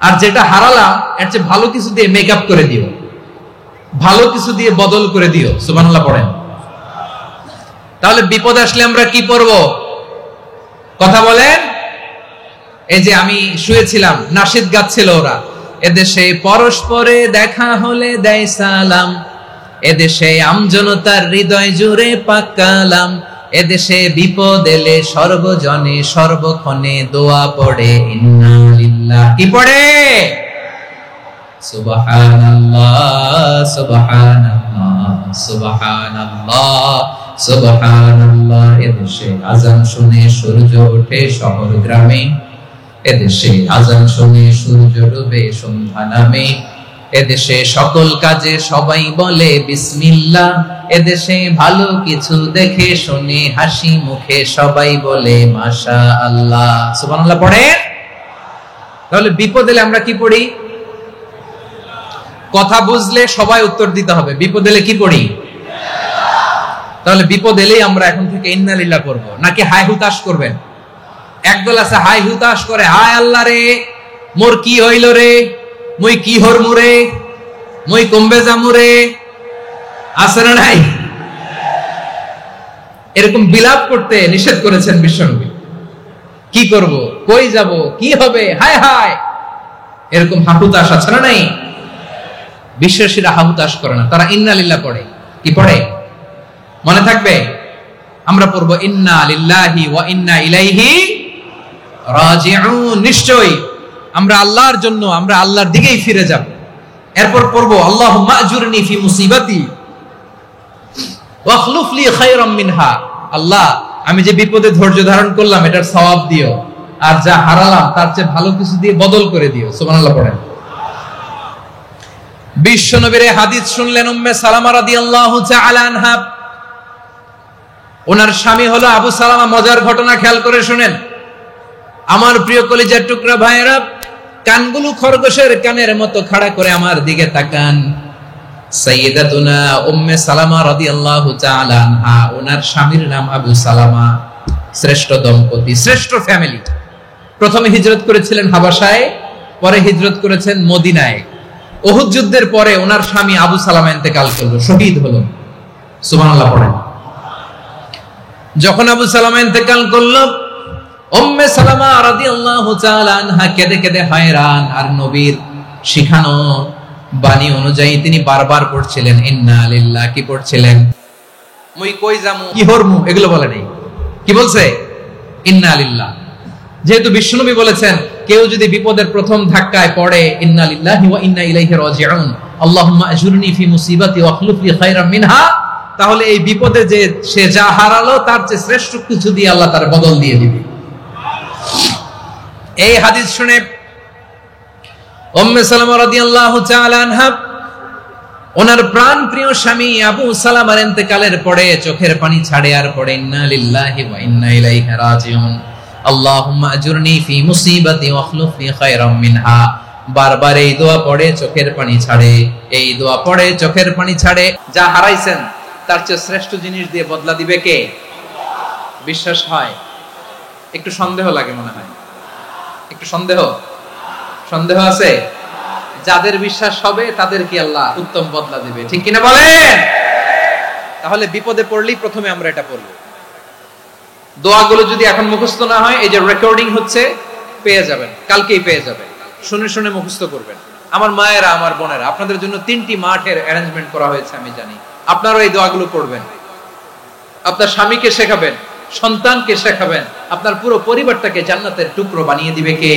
A: আর যেটা হারালাম এর চেয়ে ভালো কিছু দিয়ে মেকআপ করে দিও, ভালো কিছু দিয়ে বদল করে দিও। সুবহানাল্লাহ পড়েন। তাহলে বিপদ আসলে আমরা কি পড়ব? কথা বলেন। এই যে আমি শুয়েছিলাম, নাশিদ গাচ্ছিল ওরা, এদেশে পরস্পরে দেখা হলে দেয় সালাম, এদেশে আমজনতার হৃদয় জুড়ে পাক কালাম, এদেশে বিপদ এলে সর্বজনে সর্বক্ষণে দোয়া পড়ে ইন্না লিল্লাহ। কি পড়ে? সুবহানাল্লাহ সুবহানাল্লাহ সুবহানাল্লাহ সুবহানাল্লাহ। এদেশে আজান শুনে সূর্য ওঠে শহর গ্রামে, এদেশে আজান শুনে সূর্য ডুবে সন্ধ্যা নামে, এদেশে সকল কাজে সবাই বলে বিসমিল্লাহ, এদেশে ভালো কিছু দেখে শুনে হাসি মুখে সবাই বলে মাশাআল্লাহ। সুবহানাল্লাহ পড়ে। তাহলে বিপদ এলে আমরা কি পড়ি? কথা বুঝলে সবাই উত্তর দিতে হবে, বিপদ এলে কি পড়ি? তাহলে বিপদ এলেই আমরা এখন থেকে ইন্না লিল্লাহ করব, নাকি হাই হুতাশ করবেন? একদল আছে হাই হুতাশ করে, হায় আল্লাহ রে, মোর কি হইল রে, মুই কি হরমু রে, মুই কমবে যামু রে, আছে না নাই? এরকম বিলাপ করতে নিষেধ করেছেন বিশ্বনবী। কি করব, কই যাব, কি হবে, হায় হায়, এরকম হাহুতাশ আছে না নাই? বিশ্বাসীরা হাহুতাশ করে না, তারা ইন্না লিল্লাহ পড়ে। কি পড়ে মনে থাকবে? আমরা পড়ব ইন্না লিল্লাহি ওয়া ইন্না ইলাইহি রাজিউন। নিশ্চয়ই আমরা আল্লাহর জন্য, আমরা আল্লাহর দিকেই ফিরে যাব। এরপর পড়ব আল্লাহুম্মা আজুরনি ফি মুসিবাতি ওয়াখলুফ লি খায়রাম মিনহা। আল্লাহ, আমি যে বিপদে ধৈর্য ধারণ করলাম এটার সওয়াব দিও, আর যা হারালাম তার চেয়ে ভালো কিছু দিয়ে বদল করে দিও। সুবহানাল্লাহ পড়েন। বিশ্বনবীর হাদিস শুনলেন উম্মে সালামা রাদিয়াল্লাহু তাআলা আনহা। ওনার স্বামী হলো আবু সালামা। মজার ঘটনা খেয়াল করে শুনেন আমার প্রিয় কলিজার টুকরা ভাইয়েরা। কানগুলো খরগোশের কানের মতো খাড়া করে আমার দিকে তাকান। সাইয়্যিদাতুনা উম্মে সালামা রাদিয়াল্লাহু তাআলা আনহা, ওনার স্বামীর নাম আবু সালামা। শ্রেষ্ঠ দম্পতি, শ্রেষ্ঠ ফ্যামিলি। প্রথমে হিজরত করেছিলেন হাবাসায়, পরে হিজরত করেছেন মদিনায়। উহুদ যুদ্ধের পরে ওনার স্বামী আবু সালামা ইন্তেকাল করলো, শহীদ হলো। সুবহানাল্লাহ পড়েন। যখন আবু সালামা ইন্তেকাল করলো, উম্মে সালামা রাদিয়াল্লাহু তাআলা আনহা কেঁদে কেঁদে হায়রান। আর নবীর শিখানো বাণী অনুযায়ী তিনি বারবার পড়ছিলেন ইন্না লিল্লাহ। কি পড়ছিলেন? মুই কই যামু, কি হরমু, এগুলো বলে নাই। কি বলছে? ইন্না লিল্লাহ। যেহেতু বিশ্বনবী বলেছেন কেউ যদি বিপদের প্রথম ধাক্কায় পড়ে ইন্না লিল্লাহি ওয়া ইন্না ইলাইহি রাজিউন, আল্লাহুম্মা আজুরনি ফি মুসিবাতি ওয়া আখলুফ লি খায়রাম মিনহা, তাহলে এই বিপদে যে সে যা হারালো তার চেয়ে শ্রেষ্ঠ কিছু দিয়ে আল্লাহ তার বদল দিয়ে দিবে। এই হাদিস শুনে উম্মে সালামা রাদিয়াল্লাহু তাআলা আনহা ওনার প্রাণ প্রিয় স্বামী আবু সালামার ইন্তেকালের পরে চোখের পানি ছাড়ে আর পড়ে ইন্না লিল্লাহি ওয়া ইন্না ইলাইহি রাজিউন, আল্লাহুম্মা আজুরনি ফি মুসিবাতি ওয়া আখলুফ লি খায়রাম মিনহা। বারবার এই দোয়া পড়ে চোখের পানি ছাড়ে, এই দোয়া পড়ে চোখের পানি ছাড়ে। যা হারাইছেন তার চেয়ে শ্রেষ্ঠ জিনিস দিয়ে বদলা দিবে কে? বিশ্বাস হয়? একটু সন্দেহ লাগে মনে হয়, একটু সন্দেহ আছে। যাদের বিশ্বাস হবে তাদের কি আল্লাহ উত্তম বদলা দিবে, ঠিক কিনা বলেন? তাহলে বিপদে পড়লেই প্রথমে আমরা এটা পড়ব। দোয়াগুলো যদি এখন মুখস্থ না হয়, এই যে রেকর্ডিং হচ্ছে, পেয়ে যাবেন, কালকেই পেয়ে যাবেন। শুনে শুনে মুখস্থ করবেন। আমার মায়েরা, আমার বোনেরা, আপনাদের জন্য 3টি মাঠের অ্যারেঞ্জমেন্ট করা হয়েছে, আমি জানি। আপনারাও এই দোয়াগুলো পড়বেন, আপনার স্বামীকে শেখাবেন, সন্তানকে শেখাবেন, আপনার পুরো পরিবারটাকে জান্নাতের টুকরো বানিয়ে দিবে কে?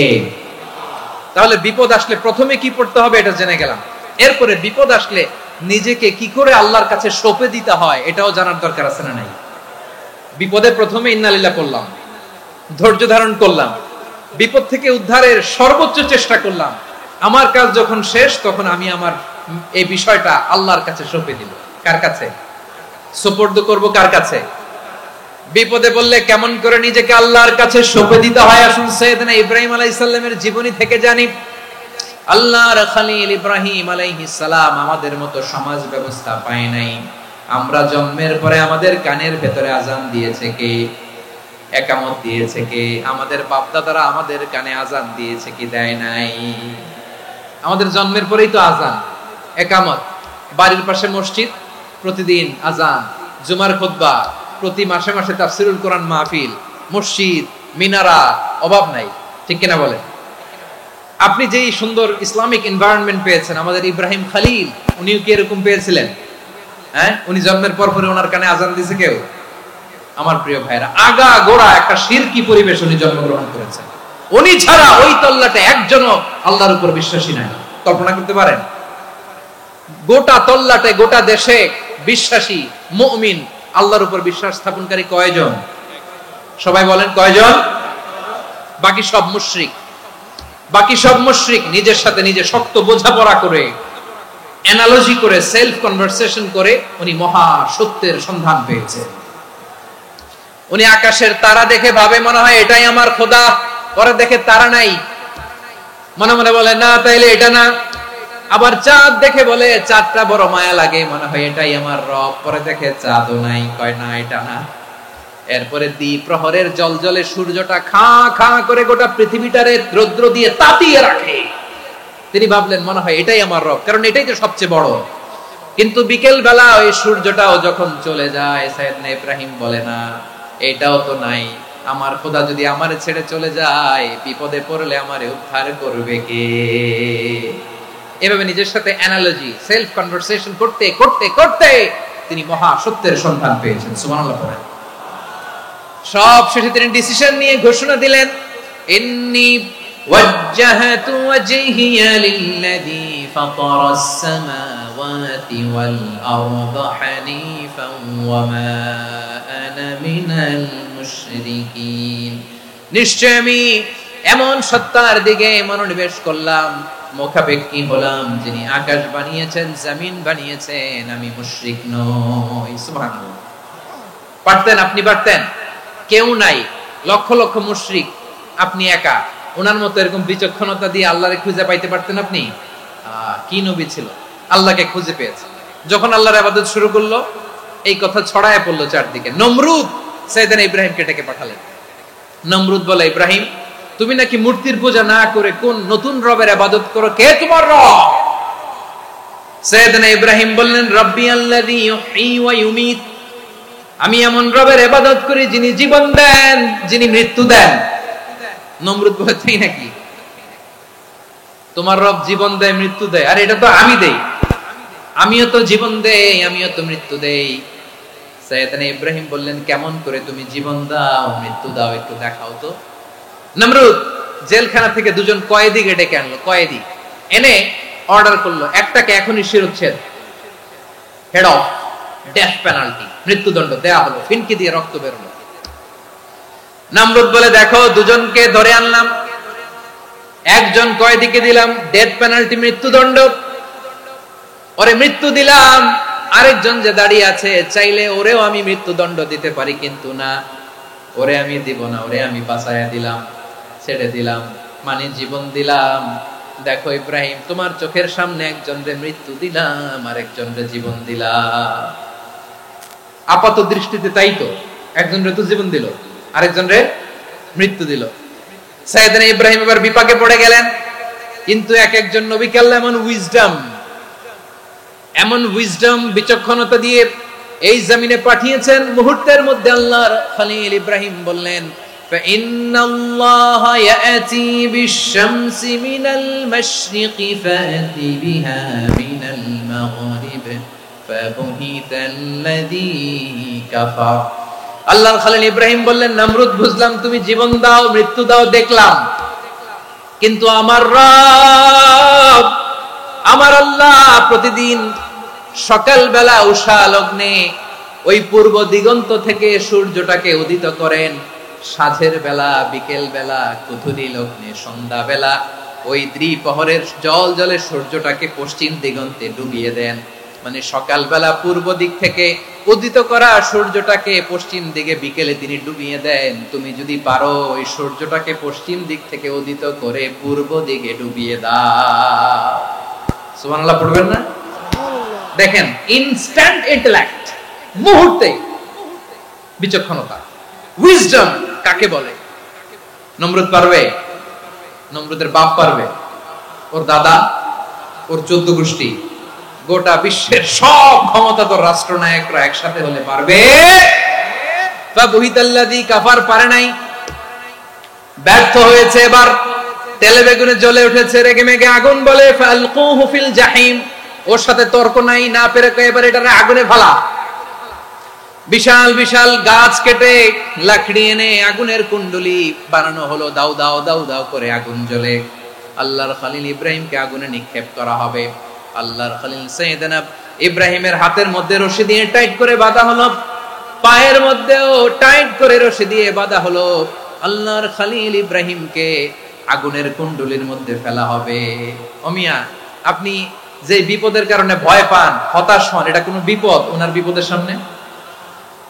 A: তাহলে বিপদ আসলে প্রথমে কি পড়তে হবে এটা জেনে গেলাম। এরপরে বিপদ আসলে নিজেকে কি করে আল্লাহর কাছে সঁপে দিতে হয় এটাও জানার দরকার আছে না নাই? বিপদে প্রথমে ইন্না লিল্লাহ করলাম, ধৈর্য ধারণ করলাম, বিপদ থেকে উদ্ধারের সর্বোচ্চ চেষ্টা করলাম। আমার কাজ যখন শেষ, তখন আমি আমার এই বিষয়টা আল্লাহর কাছে সঁপে দিল। কার কাছে সুপর্দ করব? কার কাছে? বিপদে বললে কেমন করে নিজেকে আল্লাহর কাছে সঁপে দিতে হয়, আসুন সাইয়েদনা ইব্রাহিম আলাইহিস সালামের জীবনী থেকে জানি। আল্লাহর খলিল ইব্রাহিম আলাইহিস সালাম আমাদের মতো সমাজ ব্যবস্থা পায় নাই। আমরা জন্মের পরে আমাদের কানের ভেতরে আজান দিয়েছে কে? একামত দিয়েছে কে? আমাদের বাপ দাদারা আমাদের কানে আজান দিয়েছে কি? দেয় নাই। আমাদের জন্মের পরেই তো আজান, একামত। বাড়ির পাশে মসজিদ, প্রতিদিন আজান, জুমার খুতবা, প্রতি মাসে মাসে তাফসীরুল কোরআন মাহফিল, মসজিদ, মিনারা, অভাব নাই, ঠিক কিনা বলেন? আপনি যেই সুন্দর ইসলামিক এনভায়রনমেন্ট পেয়েছেন, আমাদের ইব্রাহিম খলিল উনিও কি এরকম পেয়েছিলেন? হ্যাঁ, উনি জন্মের পর পরে ওনার কানে আজান দিয়েছে কেউ? আমার প্রিয় ভাইরা, আগা গোড়া একটা শিরকি পরিবেশ উনি জন্মগ্রহণ করেছেন। উনি ছাড়া ওই তল্লাটে একজনও আল্লাহর উপর বিশ্বাসী নাই। কল্পনা করতে পারেন? গোটা তল্লাটে, গোটা দেশে বিশ্বাসী মুমিন, আল্লাহর উপর বিশ্বাস স্থাপনকারী কয়জন? সবাই বলেন কয়জন? বাকি সব মুশরিক। বাকি সব মুশরিক নিজের সাথে নিজে শক্ত বোঝাপড়া করে, অ্যানালজি করে, সেলফ কনভারসেশন করে উনি মহা সত্যের সন্ধান পেয়েছে। উনি আকাশের তারা দেখে ভাবে মনে হয় এটাই আমার খোদা, পরে দেখে তারা নাই, মনে মনে বলে না তাইলে এটা না। আবার চাঁদ দেখে বলে চাঁদটা বড় মায়া লাগে, মনে হয় এটাই আমার রব, পরে দেখে চাঁদও নাই, কয় না এটা না। এরপরে দ্বিপ্রহরের জলজলে সূর্যটা খা খা করে গোটা পৃথিবীটারে রৌদ্র দিয়ে তাতিয়ে রাখে। তিনি ভাবলেন মনে হয় এটাই আমার রব, কারণ এটাই তো সবচেয়ে বড়। কিন্তু বিকেল বেলা ওই সূর্যটাও যখন চলে যায়, সাইয়েদনা ইব্রাহিম বলে না এটাও তো নাই, আমার খোদা যদি আমারে ছেড়ে চলে যায়, বিপদে পড়লে আমারে উদ্ধার করবে কে? এভাবে নিজের সাথে অ্যানালজি, সেলফ কনভারসেশন করতে করতে করতে তিনি মহা সত্যের সন্ধান পেয়েছেন। সুবহানাল্লাহ। সব শেষে তিনি ডিসিশন নিয়ে ঘোষণা দিলেন, ইন্নী ওয়াজ্জাহাতু ওয়াজহিয়া লিল্লাযী ফাতারাস সামাওয়াতি ওয়াল আরদা হানিফান ওয়া মা আনা মিনাল মুশরিকিন। নিশ্চয় আমি এমন সত্তার দিকে মনোনিবেশ করলাম, মুখাপেক্ষী হলাম, যিনি আকাশ বানিয়েছেন, জমিন বানিয়েছেন, আমি মুশরিক নই। সুবহানাল্লাহ। পারতেন, আপনি পারতেন? কেউ নাই, লক্ষ লক্ষ মুশরিক, আপনি একা। ওনার মতো এরকম বিচক্ষণতা দিয়ে আল্লাহরে খুঁজে পাইতে পারতেন আপনি? কি নবী ছিল, আল্লাহকে খুঁজে পেয়েছে। যখন আল্লাহর ইবাদত শুরু করলো, এই কথা ছড়ায় পড়লো চারদিকে। নমরুদ সাইয়েদনা ইব্রাহিমকে ডেকে পাঠালেন। নমরুদ বলে, ইব্রাহিম, তুমি নাকি মূর্তির পূজা না করে কোন নতুন রবের ইবাদত করো, কে তোমার রব? সাইয়েদনা ইব্রাহিম বললেন, রব্বি আল্লাযী ইউহয়ী ওয়া ইউমীত, আমি এমন রবের ইবাদত করি যিনি জীবন দেন, যিনি মৃত্যু দেন। নমরুদ বলে, তাই নাকি? তোমার রব জীবন দেয়, মৃত্যু দেয়, আর এটা তো আমি দেই। আমিও তো জীবন দেই, আমিও তো মৃত্যু দেই। সাইয়েদনা ইব্রাহিম বললেন, কেমন করে তুমি জীবন দাও, মৃত্যু দাও, একটু দেখাও তো। নমরুদ জেলখানা থেকে দুজন কয়েদিকে ডেকে আনলো। কয়েদি এনে অর্ডার করলো, একটাকে এখনই শিরোচ্ছেদ, হেড অফ ডেথ পেনাল্টি, মৃত্যুদণ্ড দেয়া হলো। ফিনকি দিয়ে রক্ত বেরোলো। নমরুদ বলে, দেখো, দুজনকে ধরে আনলাম, একজন কয়েদিকে দিলাম ডেথ পেনাল্টি, মৃত্যুদণ্ড, ওরে মৃত্যু দিলাম। আরেকজন যে দাঁড়িয়ে আছে, চাইলে ওরেও আমি মৃত্যুদণ্ড দিতে পারি, কিন্তু না, ওরে আমি দিব না, ওরে আমি বাঁচাইয়া দিলাম, ছেড়ে দিলাম, মানে জীবন দিলাম। দেখো ইব্রাহিম, তোমার চোখের সামনে একজনরে মৃত্যু দিলাম, আর একজনরে জীবন দিলাম। আপাত দৃষ্টিতে তাই তো, একজনরে তো জীবন দিল, আরেকজনরে মৃত্যু দিল। সাইয়েদনা ইব্রাহিম এবার বিপাকে পড়ে গেলেন। কিন্তু এক একজন নবীকে আল্লাহ এমন উইজডম বিচক্ষণতা দিয়ে এই জমিনে পাঠিয়েছেন। মুহূর্তের মধ্যে আল্লাহর খলিল ইব্রাহিম বললেন, ফাইন্নাল্লাহা ইয়াতি বিশ-শামসি মিনাল মাশরিকি ফাতি বিহা মিনাল মাগরিব ফাবুহিতাল্লাযী কাফার। আল্লাহর খলিল ইব্রাহিম বললেন, নমরুদ, বুঝলাম তুমি জীবন দাও, মৃত্যু দাও, দেখলাম, কিন্তু আমার রব, আমার আল্লাহ প্রতিদিন সকাল বেলা উষা লগ্নে ওই পূর্ব দিগন্ত থেকে সূর্যটাকে উদিত করেন, সাঁঝের বেলা, বিকেল বেলা, কুথুরি লগ্নে, সন্ধ্যা বেলা ওই দ্বিপ্রহরের জল জলে সূর্যটাকে পশ্চিম দিগন্তে ডুবিয়ে দেন। মানে সকাল বেলা পূর্ব দিক থেকে উদিত করা সূর্যটাকে পশ্চিম দিকে বিকেলে তিনি ডুবিয়ে দেন। তুমি যদি পারো ওই সূর্যটাকে পশ্চিম দিক থেকে উদিত করে পূর্ব দিকে ডুবিয়ে দাও। সুবহানাল্লাহ পড়বেন না? দেখেন, ইনস্ট্যান্ট ইন্টেলেক্ট, মুহূর্তে বিচক্ষণতা, উইজডম কাকে বলে? নমরুদ পারবে? নমরুদের বাপ পারবে? ওর দাদা, ওর 14 গোষ্ঠী, গোটা বিশ্বের সব ক্ষমতাধর রাষ্ট্রনায়করা একসাথে হলে পারবে? ফাবুহিতাল্লাযী কাফার পারে নাই, ব্যর্থ হয়েছে। এবার তেলে বেগুনে জ্বলে উঠেছে, রেগে মেগে আগুন বলে, ফালকুহু ফিল জাহিম। ওর সাথে তর্ক নাই, না পেরে এবার এটারে আগুনে ফেলা। বিশাল বিশাল গাছ কেটে লাকড়ি এনে আগুনের কুণ্ডলি বানানো হলো, দাও দাও দাও দাও করে আগুন জ্বলে। আল্লাহর খলিল ইব্রাহিমকে আগুনে নিক্ষেপ করা হবে। আল্লাহর খলিল সাইয়েদনা ইব্রাহিমের হাতের মধ্যে রশি দিয়ে টাইট করে বাঁধা হলো, পায়ের মধ্যেও টাইট করে রশি দিয়ে বাঁধা হলো। আল্লাহর খলিল ইব্রাহিমকে আগুনের কুণ্ডলির মধ্যে ফেলা হবে। ওমিয়া, আপনি যে বিপদের কারণে ভয় পান, হতাশ হন, এটা কোনো বিপদ ওনার বিপদের সামনে?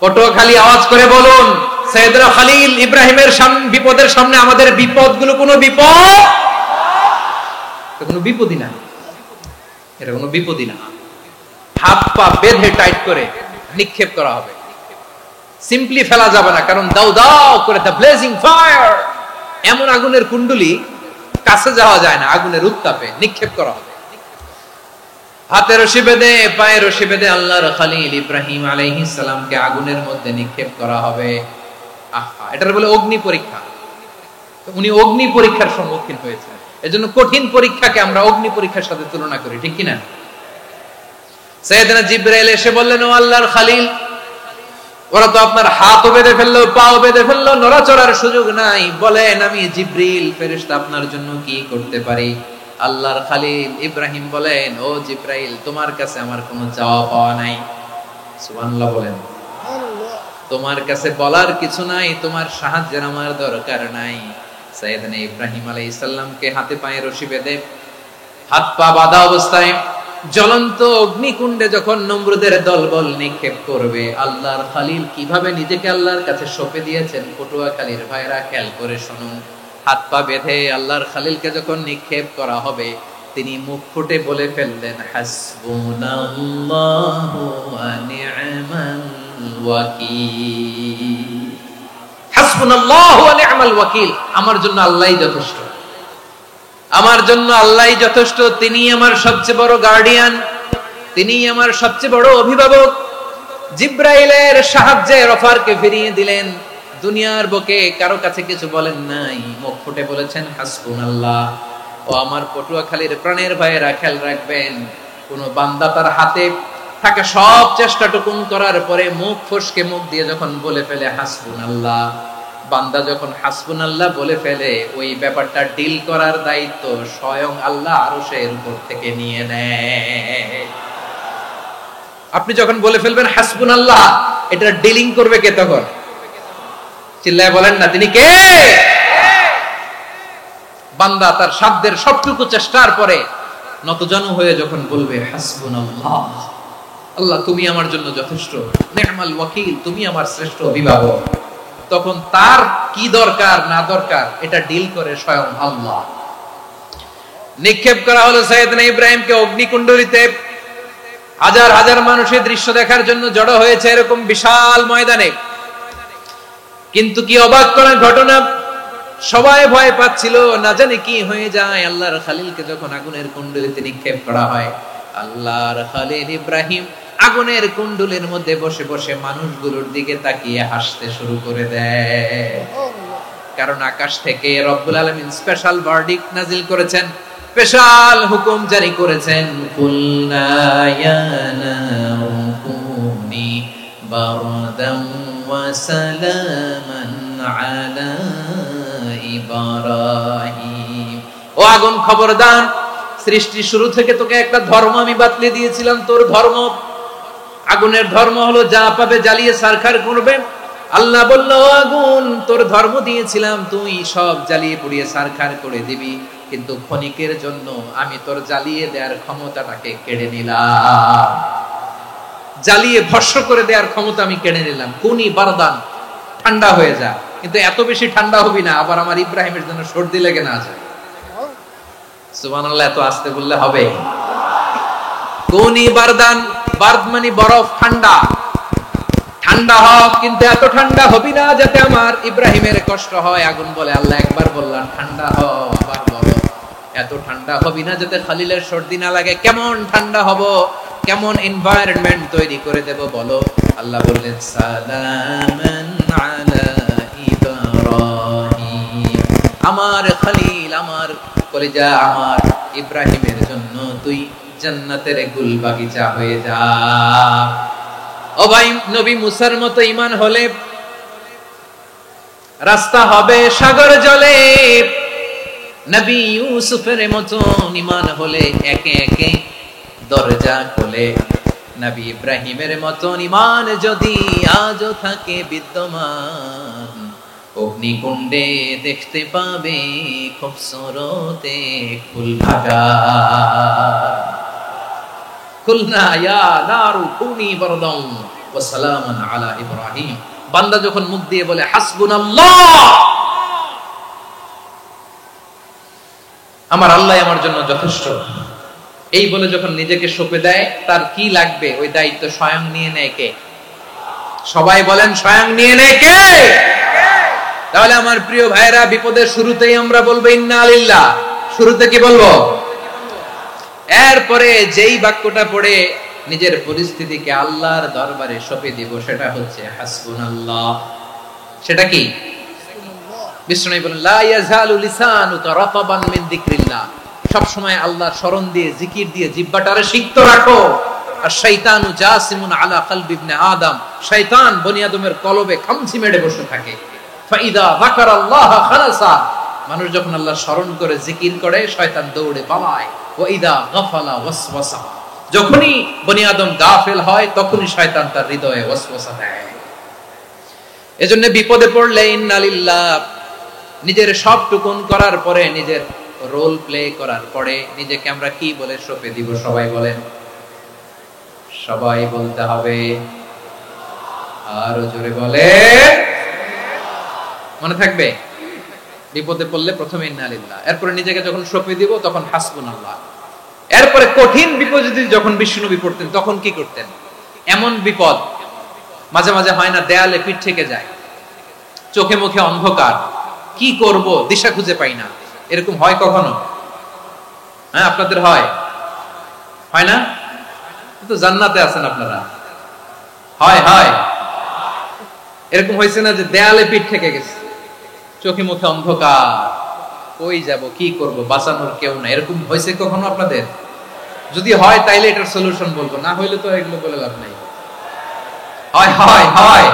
A: পটুয়াখালী আওয়াজ করে বলুন, সাইয়েদনা খলিল ইব্রাহিমের বিপদের সামনে আমাদের বিপদগুলো কোনো বিপদ? এটা কোনো বিপদই না, এটা কোনো বিপদই না। হাত পা বেঁধে টাইট করে নিক্ষেপ করা হবে, সিম্পলি ফেলা যাবে না, কারণ দাও দাও করে দ্য ব্লেজিং ফায়ার, এমন আগুনের কুণ্ডলি, কাছে যাওয়া যায় না, আগুনের উত্তাপে নিক্ষেপ করা হবে। হাতে রশি বেঁধে, পায়ে রশি বেঁধে আল্লাহর খলিল ইব্রাহিম আলাইহিস সালামকে আগুনের মধ্যে নিক্ষেপ করা হবে। আহা, এটার বলে অগ্নি পরীক্ষা। উনি অগ্নি পরীক্ষার সম্মুখীন হয়েছেন। এজন্য কঠিন পরীক্ষাকে আমরা অগ্নি পরীক্ষার সাথে তুলনা করি, ঠিক কি না? সাইয়েদনা জিবরাইল এসে বললেন, ও আল্লাহর খলিল, ওরা তো আপনার হাতও বেঁধে ফেললো, পাও বেঁধে ফেললো, নড়াচড়ার সুযোগ নাই, বলেন আমি জিবরিল ফেরেশতা আপনার জন্য কি করতে পারি? আল্লাহর খলিল ইব্রাহিম বলেন, ও জিবরাইল, তোমার কাছে আমার কোনো চাওয়া পাওয়া নাই। সুবহানাল্লাহ বলেন। তোমার কাছে বলার কিছু নাই, তোমার সাহায্যের আমার দরকার নাই। সাইয়েদনা ইব্রাহিম আলাইহিস সালামকে হাতে পায়ে রশি বেঁধে হাত পা বাঁধা অবস্থায় জ্বলন্ত অগ্নিকুণ্ডে যখন নমরুদের দলবল নিক্ষেপ করবে, আল্লাহর খলিল কিভাবে নিজেকে আল্লাহর কাছে সঁপে দিয়েছেন পটুয়াখালীর ভাইরা খেয়াল করে শুনুন। হাত পা বেঁধে আল্লাহর খলিলকে যখন নিক্ষেপ করা হবে, তিনি মুখ ফুটে বলে ফেললেন, হাসবুনাল্লাহু ওয়া নি'মাল ওয়াকিল। হাসবুনাল্লাহু ওয়া নি'মাল ওয়াকিল, আমার জন্য আল্লাহই যথেষ্ট, আমার জন্য আল্লাহই যথেষ্ট। তিনি আমার সবচেয়ে বড় গার্ডিয়ান, তিনি আমার সবচেয়ে বড় অভিভাবক। জিব্রাইলের সাহায্যে রফারকে ফিরিয়ে দিলেন। দুনিয়ার বুকে কারো কাছে কিছু বলেন নাই, মুখ ফুটে বলেছেন হাসবুনাল্লাহ। ও আমার পটুয়াখালীর প্রাণের ভাইয়েরা, খেয়াল রাখবেন, কোন বান্দা তার হাতে থাকা সব চেষ্টাটুকুন করার পরে মুখ ফসকে মুখ দিয়ে যখন বলে ফেলে হাসবুনাল্লাহ, বান্দা যখন হাসবুনাল্লাহ বলে ফেলে, ওই ব্যাপারটা ডিল করার দায়িত্ব স্বয়ং আল্লাহ আরশের উপর থেকে নিয়ে নেয়। আপনি যখন বলে ফেলবেন হাসবুনাল্লাহ, এটা ডিলিং করবে কে তখন? চিল্লায় বলেন না, তিনি কে? বান্দা তার সাধ্যের সবটুকু চেষ্টার পরে নতজানু হয়ে যখন বলবে হাসবুনাল্লাহ, আল্লাহ তুমি আমার জন্য যথেষ্ট, নি'মাল ওয়াকিল, তুমি আমার শ্রেষ্ঠ অভিভাবক, তখন তার কি দরকার না দরকার এটা ডিল করে স্বয়ং আল্লাহ। নিক্ষেপ করা হলো সাইয়েদনা ইব্রাহিমকে অগ্নিকুণ্ডলিতে। হাজার হাজার মানুষের দৃশ্য দেখার জন্য জড়ো হয়েছে এরকম বিশাল ময়দানে। কিন্তু কি অবাক করার ঘটনা, সবাই ভয় পাচ্ছিল, না জানে কি হয়ে যায়। আল্লাহর খলিলকে যখন আগুনের কুণ্ডলিতে নিক্ষেপ করা হয়, আল্লাহর খলিল ইব্রাহিম আগুনের কুণ্ডলের মধ্যে বসে বসে মানুষগুলোর দিকে তাকিয়ে হাসতে শুরু করে দেয়। কারণ আকাশ থেকে রব্বুল আলামিন স্পেশাল ভার্ডিক্ট নাজিল করেছেন, স্পেশাল হুকুম জারি করেছেন, কুলনা ইয়া নারু কুনি বারদান ওয়া সালামান আলা ইব্রাহিম। ও আগুন, খবরদার, সৃষ্টি শুরু থেকে তোকে একটা ধর্ম আমি বাতলে দিয়েছিলাম, তোর ধর্ম, আগুনের ধর্ম হলো যা পাবে জ্বালিয়ে সারখার করবে। আল্লাহ বলল, আগুন, তোর ধর্ম দিয়েছিলাম, তুই সব জ্বালিয়ে পুড়িয়ে সারখার করে দিবি, কিন্তু ক্ষণিকের জন্য আমি তোর জ্বালিয়ে দেওয়ার ক্ষমতাটাকে কেড়ে নিলাম, জ্বালিয়ে ভস্ম করে দেওয়ার ক্ষমতা আমি কেড়ে নিলাম। কুনি বারদান, ঠান্ডা হয়ে যা, কিন্তু এত বেশি ঠান্ডা হবি না আবার আমার ইব্রাহিমের জন্য সর্দি লেগে না যায়। সুবহানাল্লাহ, এত আস্তে বললে হবে? কুনি বারদান, বারদ মানে বরফ, ঠান্ডা, ঠান্ডা হোক, কিন্তু এত ঠান্ডা হবি না যাতে আমার ইব্রাহিমের কষ্ট হয়। আগুন বলে, আল্লাহ একবার বললাম ঠান্ডা হও, আবার বলো এত ঠান্ডা হবি না যাতে খলিলের সর্দি না লাগে। কেমন ঠান্ডা হব, কেমন এনভায়রনমেন্ট তৈরি করে দেব বলো? আল্লাহ বললেন, সালামান আলা ইব্রাহিম, আমার খলিল, আমার কলিজা, আমার ইব্রাহিমের জন্য তুই জান্নাতের গুল বাগিচা হয়ে যা। ও ভাই, নবী মুসার মতো ঈমান হলে রাস্তা হবে সাগর জলে, নবী ইউসুফের মতো ঈমান হলে একে একে দরজা খোলে, নবী ইব্রাহিমের মতো ঈমান যদি আজও থাকে বিদ্যমান, অগ্নিকুণ্ডে দেখতে পাবে খুবসুরতে ফুলভাগা। কুলনা ইয়া নারু কুনি বারদান ওয়া সালামান আলা ইব্রাহিম। বান্দা যখন মুখ দিয়ে বলে হাসবুনাল্লাহ, আমার আল্লাহ আমার জন্য যথেষ্ট, এই বলে যখন নিজেকে সঁপে দেয়, তার কি লাগবে ওই দায়িত্ব স্বয়ং নিয়ে নেয় কে? সবাই বলেন, স্বয়ং নিয়ে নেয় কে? তাহলে আমার প্রিয় ভাইরা, বিপদের শুরুতেই আমরা বলবো ইন্না লিল্লাহ। শুরুতে কি বলবো? এরপরে যেই বাক্যটা পড়ে নিজের পরিস্থিতিকে আল্লাহর দরবারে সঁপে দিব, সেটা হচ্ছে হাসবুনাল্লাহ। সেটা কি? বিষ্ণু বলেন, লা ইয়াজালু লিসানুকা রাতাবান মিন যিকরিল্লাহ, সব সময় আল্লাহর স্মরণ দিয়ে, জিকির দিয়ে জিহ্বাটারে সিক্ত রাখো। আর শয়তানু জাসিমুন আলা কলবি ইবনে আদম, শয়তান বনি আদমের কলবে খামচি মেরে বসে থাকে। ফাইদা যাকারাল্লাহ খালাসা, মানুষ যখন আল্লাহর স্মরণ করে জিকির করে, শয়তান দৌড়ে পালায়। ওয়া ইদা গাফালা ওয়াসওয়াসা, যখনই বনি আদম গাফেল হয় তখনই শয়তান তার হৃদয়ে ওয়াসওয়াসা দেয়। এজন্য বিপদে পড়লে ইন্নালিল্লাহ, নিজের সবটুকুন করার পরে, নিজের রোল প্লে করার পরে নিজেকে আমরা কি বলে সঁপে দিব? সবাই বলেন, সবাই বলতে হবে, আরো জোরে বলে, মনে থাকবে? বিপদে পড়লে প্রথমে ইন্নালিল্লাহ, এরপরে নিজেকে যখন সঁপে দিব তখন হাসবুনাল্লাহ। এরপরে কঠিন বিপদ যদি যখন বিশ্বনবী পড়তেন তখন কি করতেন? এমন বিপদ মাঝে মাঝে হয় না, দেয়ালে পিঠ থেকে যায়, চোখে মুখে অন্ধকার, কি করব দিশা খুঁজে পাই না, এরকম হয় কখনো? হ্যাঁ, আপনাদের হয়? হয় না? তো জান্নাতে আছেন আপনারা। হয় হয় এরকম হয়েছে না যে দেয়ালে পিঠ থেকে গেছে, চোখে মুখে অন্ধকার, কই যাব, কি করব, বাঁচানোর কেউ না, এরকম হয়েছে কখনো আপনাদের? যদি হয় তাইলে এটার সলিউশন বলবো, না হইলে তো এগুলো বলে লাভ নাই। হয় হয় হয়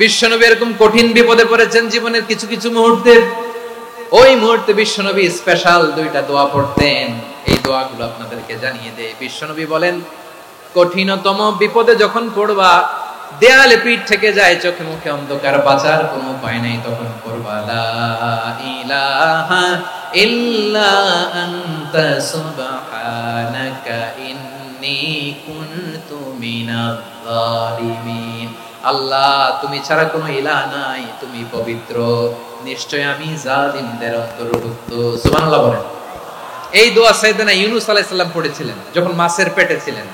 A: বিশ্বনবী এরকম কঠিন বিপদে পড়েছেন জীবনের কিছু কিছু মুহূর্তে। ওই মুহূর্তে বিশ্বনবী স্পেশাল দুইটা দোয়া পড়তেন। এই দোয়াগুলো আপনাদেরকে জানিয়ে দেয়। বিশ্বনবী বলেন, কঠিনতম বিপদে যখন পড়বা, দেয়ালে পিঠ থেকে যায়, চোখে মুখে অন্ধকার, বাঁচার কোনো উপায় নাই, তখন পড়বা লা ইলাহা ইল্লা আনতা সুবহানাকা ইন্নী কুনতু মিনাজ জালিমিন। আল্লাহ, তুমি ছাড়া কোনো ইলাহ নাই, তুমি পবিত্র, নিশ্চয় আমি জালিমদের অন্তর্ভুক্ত। সুবহানাল্লাহ বলেন। এই দোয়া সাইয়েদনা ইউনূস আলাইহিস সালাম পড়েছিলেন যখন মাছের পেটে ছিলেন।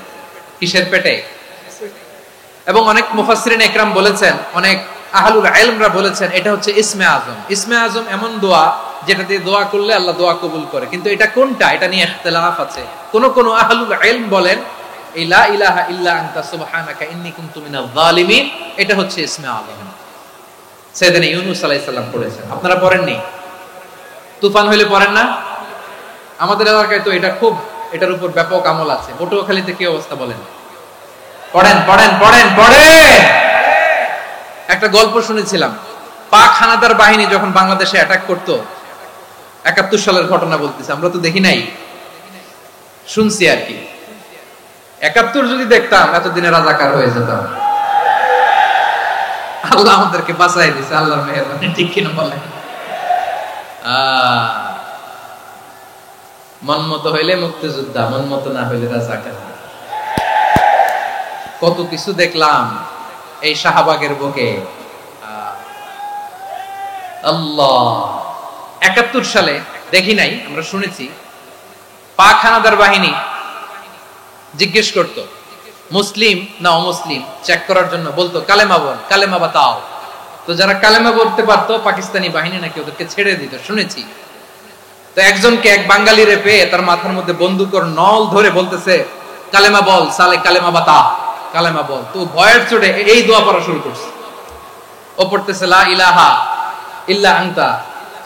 A: কিসের পেটে? এবং অনেক মুফাসসিরিন একরাম বলেছেন, অনেক আহলুল ইলমরা বলেছেন, এটা হচ্ছে ইসমে আজম। ইসমে আজম এমন দোয়া যেটা দিয়ে দোয়া করলে আল্লাহ দোয়া কবুল করে, কিন্তু এটা কোনটা, এটা নিয়ে ইখতিলাফ আছে। কোন কোন আহলুল ইলম বলেন এই লা ইলাহা ইল্লা আনতা সুবহানাকা ইন্নী কুনতু মিনাজ জালিমিন, এটা হচ্ছে ইসমে আজম। সাইয়েদনা ইউনূস আলাইহিস সালাম পড়েছেন। আপনারা পড়েননি? তুফান হইলে পড়েন না? আমাদের এলাকায় তো এটা খুব, এটার উপর ব্যাপক আমল আছে। পটুয়াখালীতে কি অবস্থা বলেন? পড়েন পড়েন পড়েন পড়েন। একটা গল্প শুনেছিলাম, পাক হানাদার বাহিনী যখন বাংলাদেশে অ্যাটাক করত, ৭১ সালের ঘটনা বলতেছে, আমরা তো দেখি নাই, শুনছি আর কি। ৭১ যদি দেখতাম এতদিনে রাজাকার হয়ে যেতাম। আল্লাহ আমাদেরকে বাঁচাই দিয়েছে, আল্লাহর মেহেরবানি, ঠিক কিনা বলেন? মন মতো হইলে মুক্তিযোদ্ধা, মন মতো না হইলে রাজাকার। কত কিছু দেখলাম এই শাহবাগের বুকে। আল্লাহ, ৭১ সালে দেখি নাই, আমরা শুনেছি পাক হানাদার বাহিনী জিজ্ঞেস করত মুসলিম না অমুসলিম চেক করার জন্য, বলতো কালেমা বল, কালেমা বাতাও। তো যারা কালেমা বলতে পারতো পাকিস্তানি বাহিনী নাকি ওদেরকে ছেড়ে দিত, শুনেছি। তো একজনকে, এক বাঙালিরে পেয়ে তার মাথার মধ্যে বন্দুকের নল ধরে বলতেছে, কালেমা বল সালে, কালেমা বাতা, কালেমা বল। তো ভয়ের চোটে এই দোয়া পড়া শুরু করছে। ও পড়তেছে লা ইলাহা ইল্লা আনতা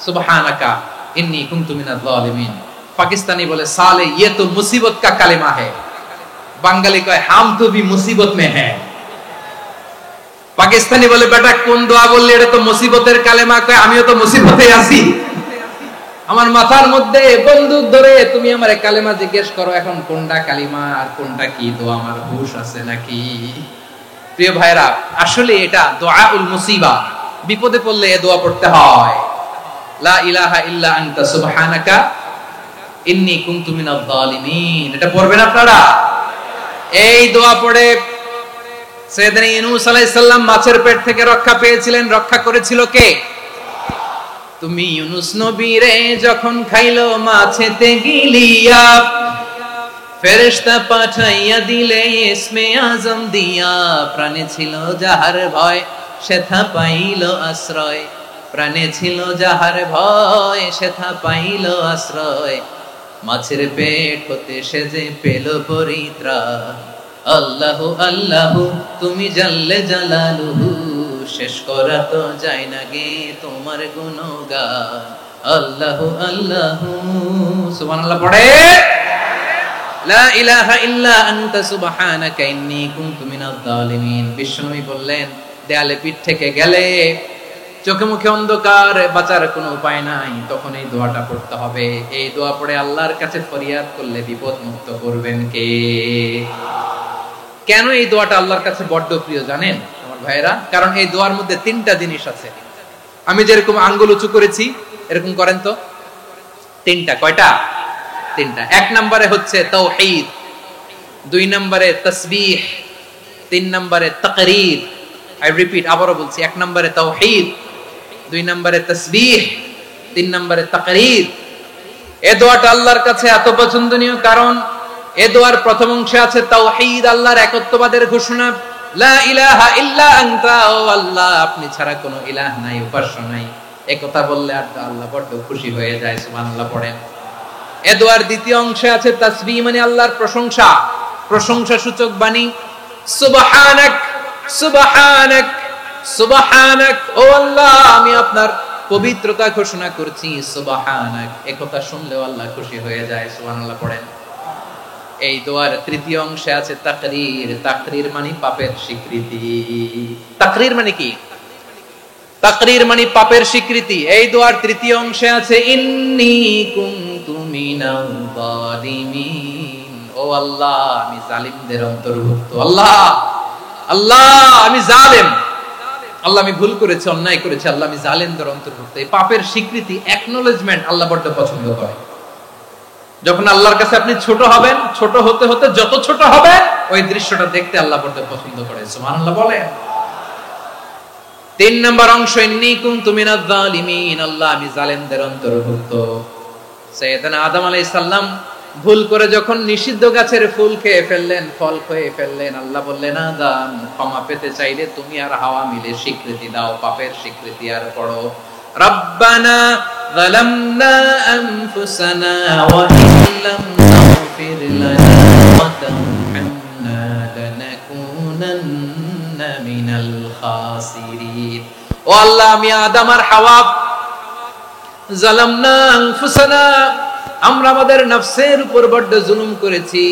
A: সুবহানাকা ইন্নী কুনতু মিনাজ জালিমিন। পাকিস্তানি বলে সালে ये तो मुसीबत का কালেমা है। বাঙালি কয় হাম তো ভি মুসিবত মে হ্যায়। পাকিস্তানি বলে বেটা কোন দোয়া বললি, এটা তো মুসিবতের কালেমা। কয় আমিও তো মুসিবতে আছি, আমার মাথার মধ্যে বন্দুক ধরে তুমি আমার কালেমা জিজ্ঞেস করো, এখন কোনটা কালিমা আর কোনটা কি দোয়া, আমার হুঁশ আছে নাকি? প্রিয় ভাইরা, আসলে এটা দুআউল মুসিবা, বিপদে পড়লে এই দোয়া পড়তে হয়, লা ইলাহা ইল্লা আনতা সুবহানাকা ইন্নী কুনতু মিনাজ জালিমিন। এটা পড়বেন আপনারা। এই দোয়া পড়ে সাইয়েদনা ইউনূস আলাইহিস সালাম মাছের পেট থেকে রক্ষা পেয়েছিলেন। রক্ষা করেছিল কে? তুমি ইউনূস নবী রে যখন খাইলো মাছেতে গিলিয়া, ফেরেশতা পাঠাইয়া দিলে ইসমে আজম দিয়া, প্রাণে ছিল যাহার ভয় সেথা পাইল আশ্রয়, প্রাণে ছিল যাহার ভয় সেথা পাইল আশ্রয়, মাছের পেট হতে সে যে পেল পরিত্রাণ। আল্লাহু আল্লাহু তুমি জাল্লে জালালুহু, শেষ করা তো যায় না গে তোমার গুণগান। আল্লাহু আল্লাহু, সুবহানাল্লাহ পড়ে, লা ইলাহা ইল্লা আনতা সুবহানাকা ইন্নী কুনতু মিনাজ জালিমিন। বিশ্বনবী বললেন, দেয়ালে পিঠ থেকে গেলে, চোখে মুখে অন্ধকার, বাঁচার কোনো উপায় নাই, তখন এই দোয়াটা পড়তে হবে। এই দোয়া পড়ে আল্লাহর কাছে ফরিয়াদ করলে বিপদ মুক্ত করবেন কে? কেন এই দোয়াটা আল্লাহর কাছে বড্ড প্রিয় জানেন? আমার আমার ভাইরা, কারণ এই দোয়ার মধ্যে তিনটা জিনিস আছে। আমি যেরকম আঙ্গুল উঁচু করেছি এরকম করেন তো, তিনটা। কয়টা? তিনটা। এক নম্বরে হচ্ছে তাওহীদ, দুই নম্বরে তাসবিহ, তিন নম্বরে তাকরীর। আই রিপিট, আবারো বলছি, এক নম্বরে তাওহীদ, দুই নম্বরে তাসবিহ, তিন নম্বরে তাকরীর। এই দোয়াটা আল্লাহর কাছে এত পছন্দনীয় কারণ এই দোয়ার প্রথম অংশে আছে তাওহীদ, আল্লাহর একত্ববাদের ঘোষণা। লা ইলাহা ইল্লা আনতা, ও আল্লাহ আপনি ছাড়া কোনো ইলাহ নাই, উপাস্য নাই। এই কথা বললে আর আল্লাহ বড় খুশি হয়ে যায়, সুবহানাল্লাহ পড়েন। এই দোয়ার দ্বিতীয় অংশে আছে তাসবিহ, মানে আল্লাহর প্রশংসা, প্রশংসা সূচক বাণী। সুবহানাক সুবহানাক সুবহানাক, ও আল্লাহ আমি আপনার পবিত্রতা ঘোষণা করছি, সুবহানাক। এই কথা শুনলেও আল্লাহ খুশি হয়ে যায়, সুবহানাল্লাহ পড়েন। এই দোয়ার তৃতীয় অংশে আছে তাকরীর, তাকরীর মানে পাপের স্বীকৃতি। তাকরীর মানে কি? তাকরীর মানে পাপের স্বীকৃতি। এই দোয়ার তৃতীয় অংশে আছে ইন্নী কুনতু মিনাল যালিমিন, ও আল্লাহ আমি জালিমদের অন্তর্ভুক্ত। আল্লাহ আল্লাহ আমি জালেম, আল্লাহ আমি ভুল করেছি, অন্যায় করেছি, আল্লাহ আমি জালেমদের অন্তর্ভুক্ত। এই পাপের স্বীকৃতি, অ্যাকনলেজমেন্ট আল্লাহ বড় পছন্দ করে। যখন আল্লাহর কাছে আপনি ছোট হবেন, ছোট হতে হতে যত ছোট হবেন ওই দৃশ্যটা দেখতে আল্লাহ বড় পছন্দ করে, সুবহানাল্লাহ বলেন। তিন নম্বর অংশ ইন্নী কুনতু মিনাজ জালিমিন, আল্লাহ আমি জালেমদের অন্তর্ভুক্ত। সাইয়েদনা আদম আলাইহিস সালাম ভুল করে যখন নিষিদ্ধ গাছের ফুল খেয়ে ফেললেন, ফল খেয়ে ফেললেন, আল্লাহ বললেন আদম ক্ষমা পেতে চাইলে তুমি আর হাওয়া মিলে স্বীকৃতি দাও, পাপের স্বীকৃতি আর পড়ো রব্বানা যালামনা আনফুসানা ওয়া ইল্লাম তাগফির লানা ওয়া তারহামনা লানাকুনান্না মিনাল খাসিরিন। ও আল্লাহ আমি আদম আর হাওয়া যালামনা আনফুসানা, আমরা আমাদের নফসের উপর বড় জুলুম করেছি।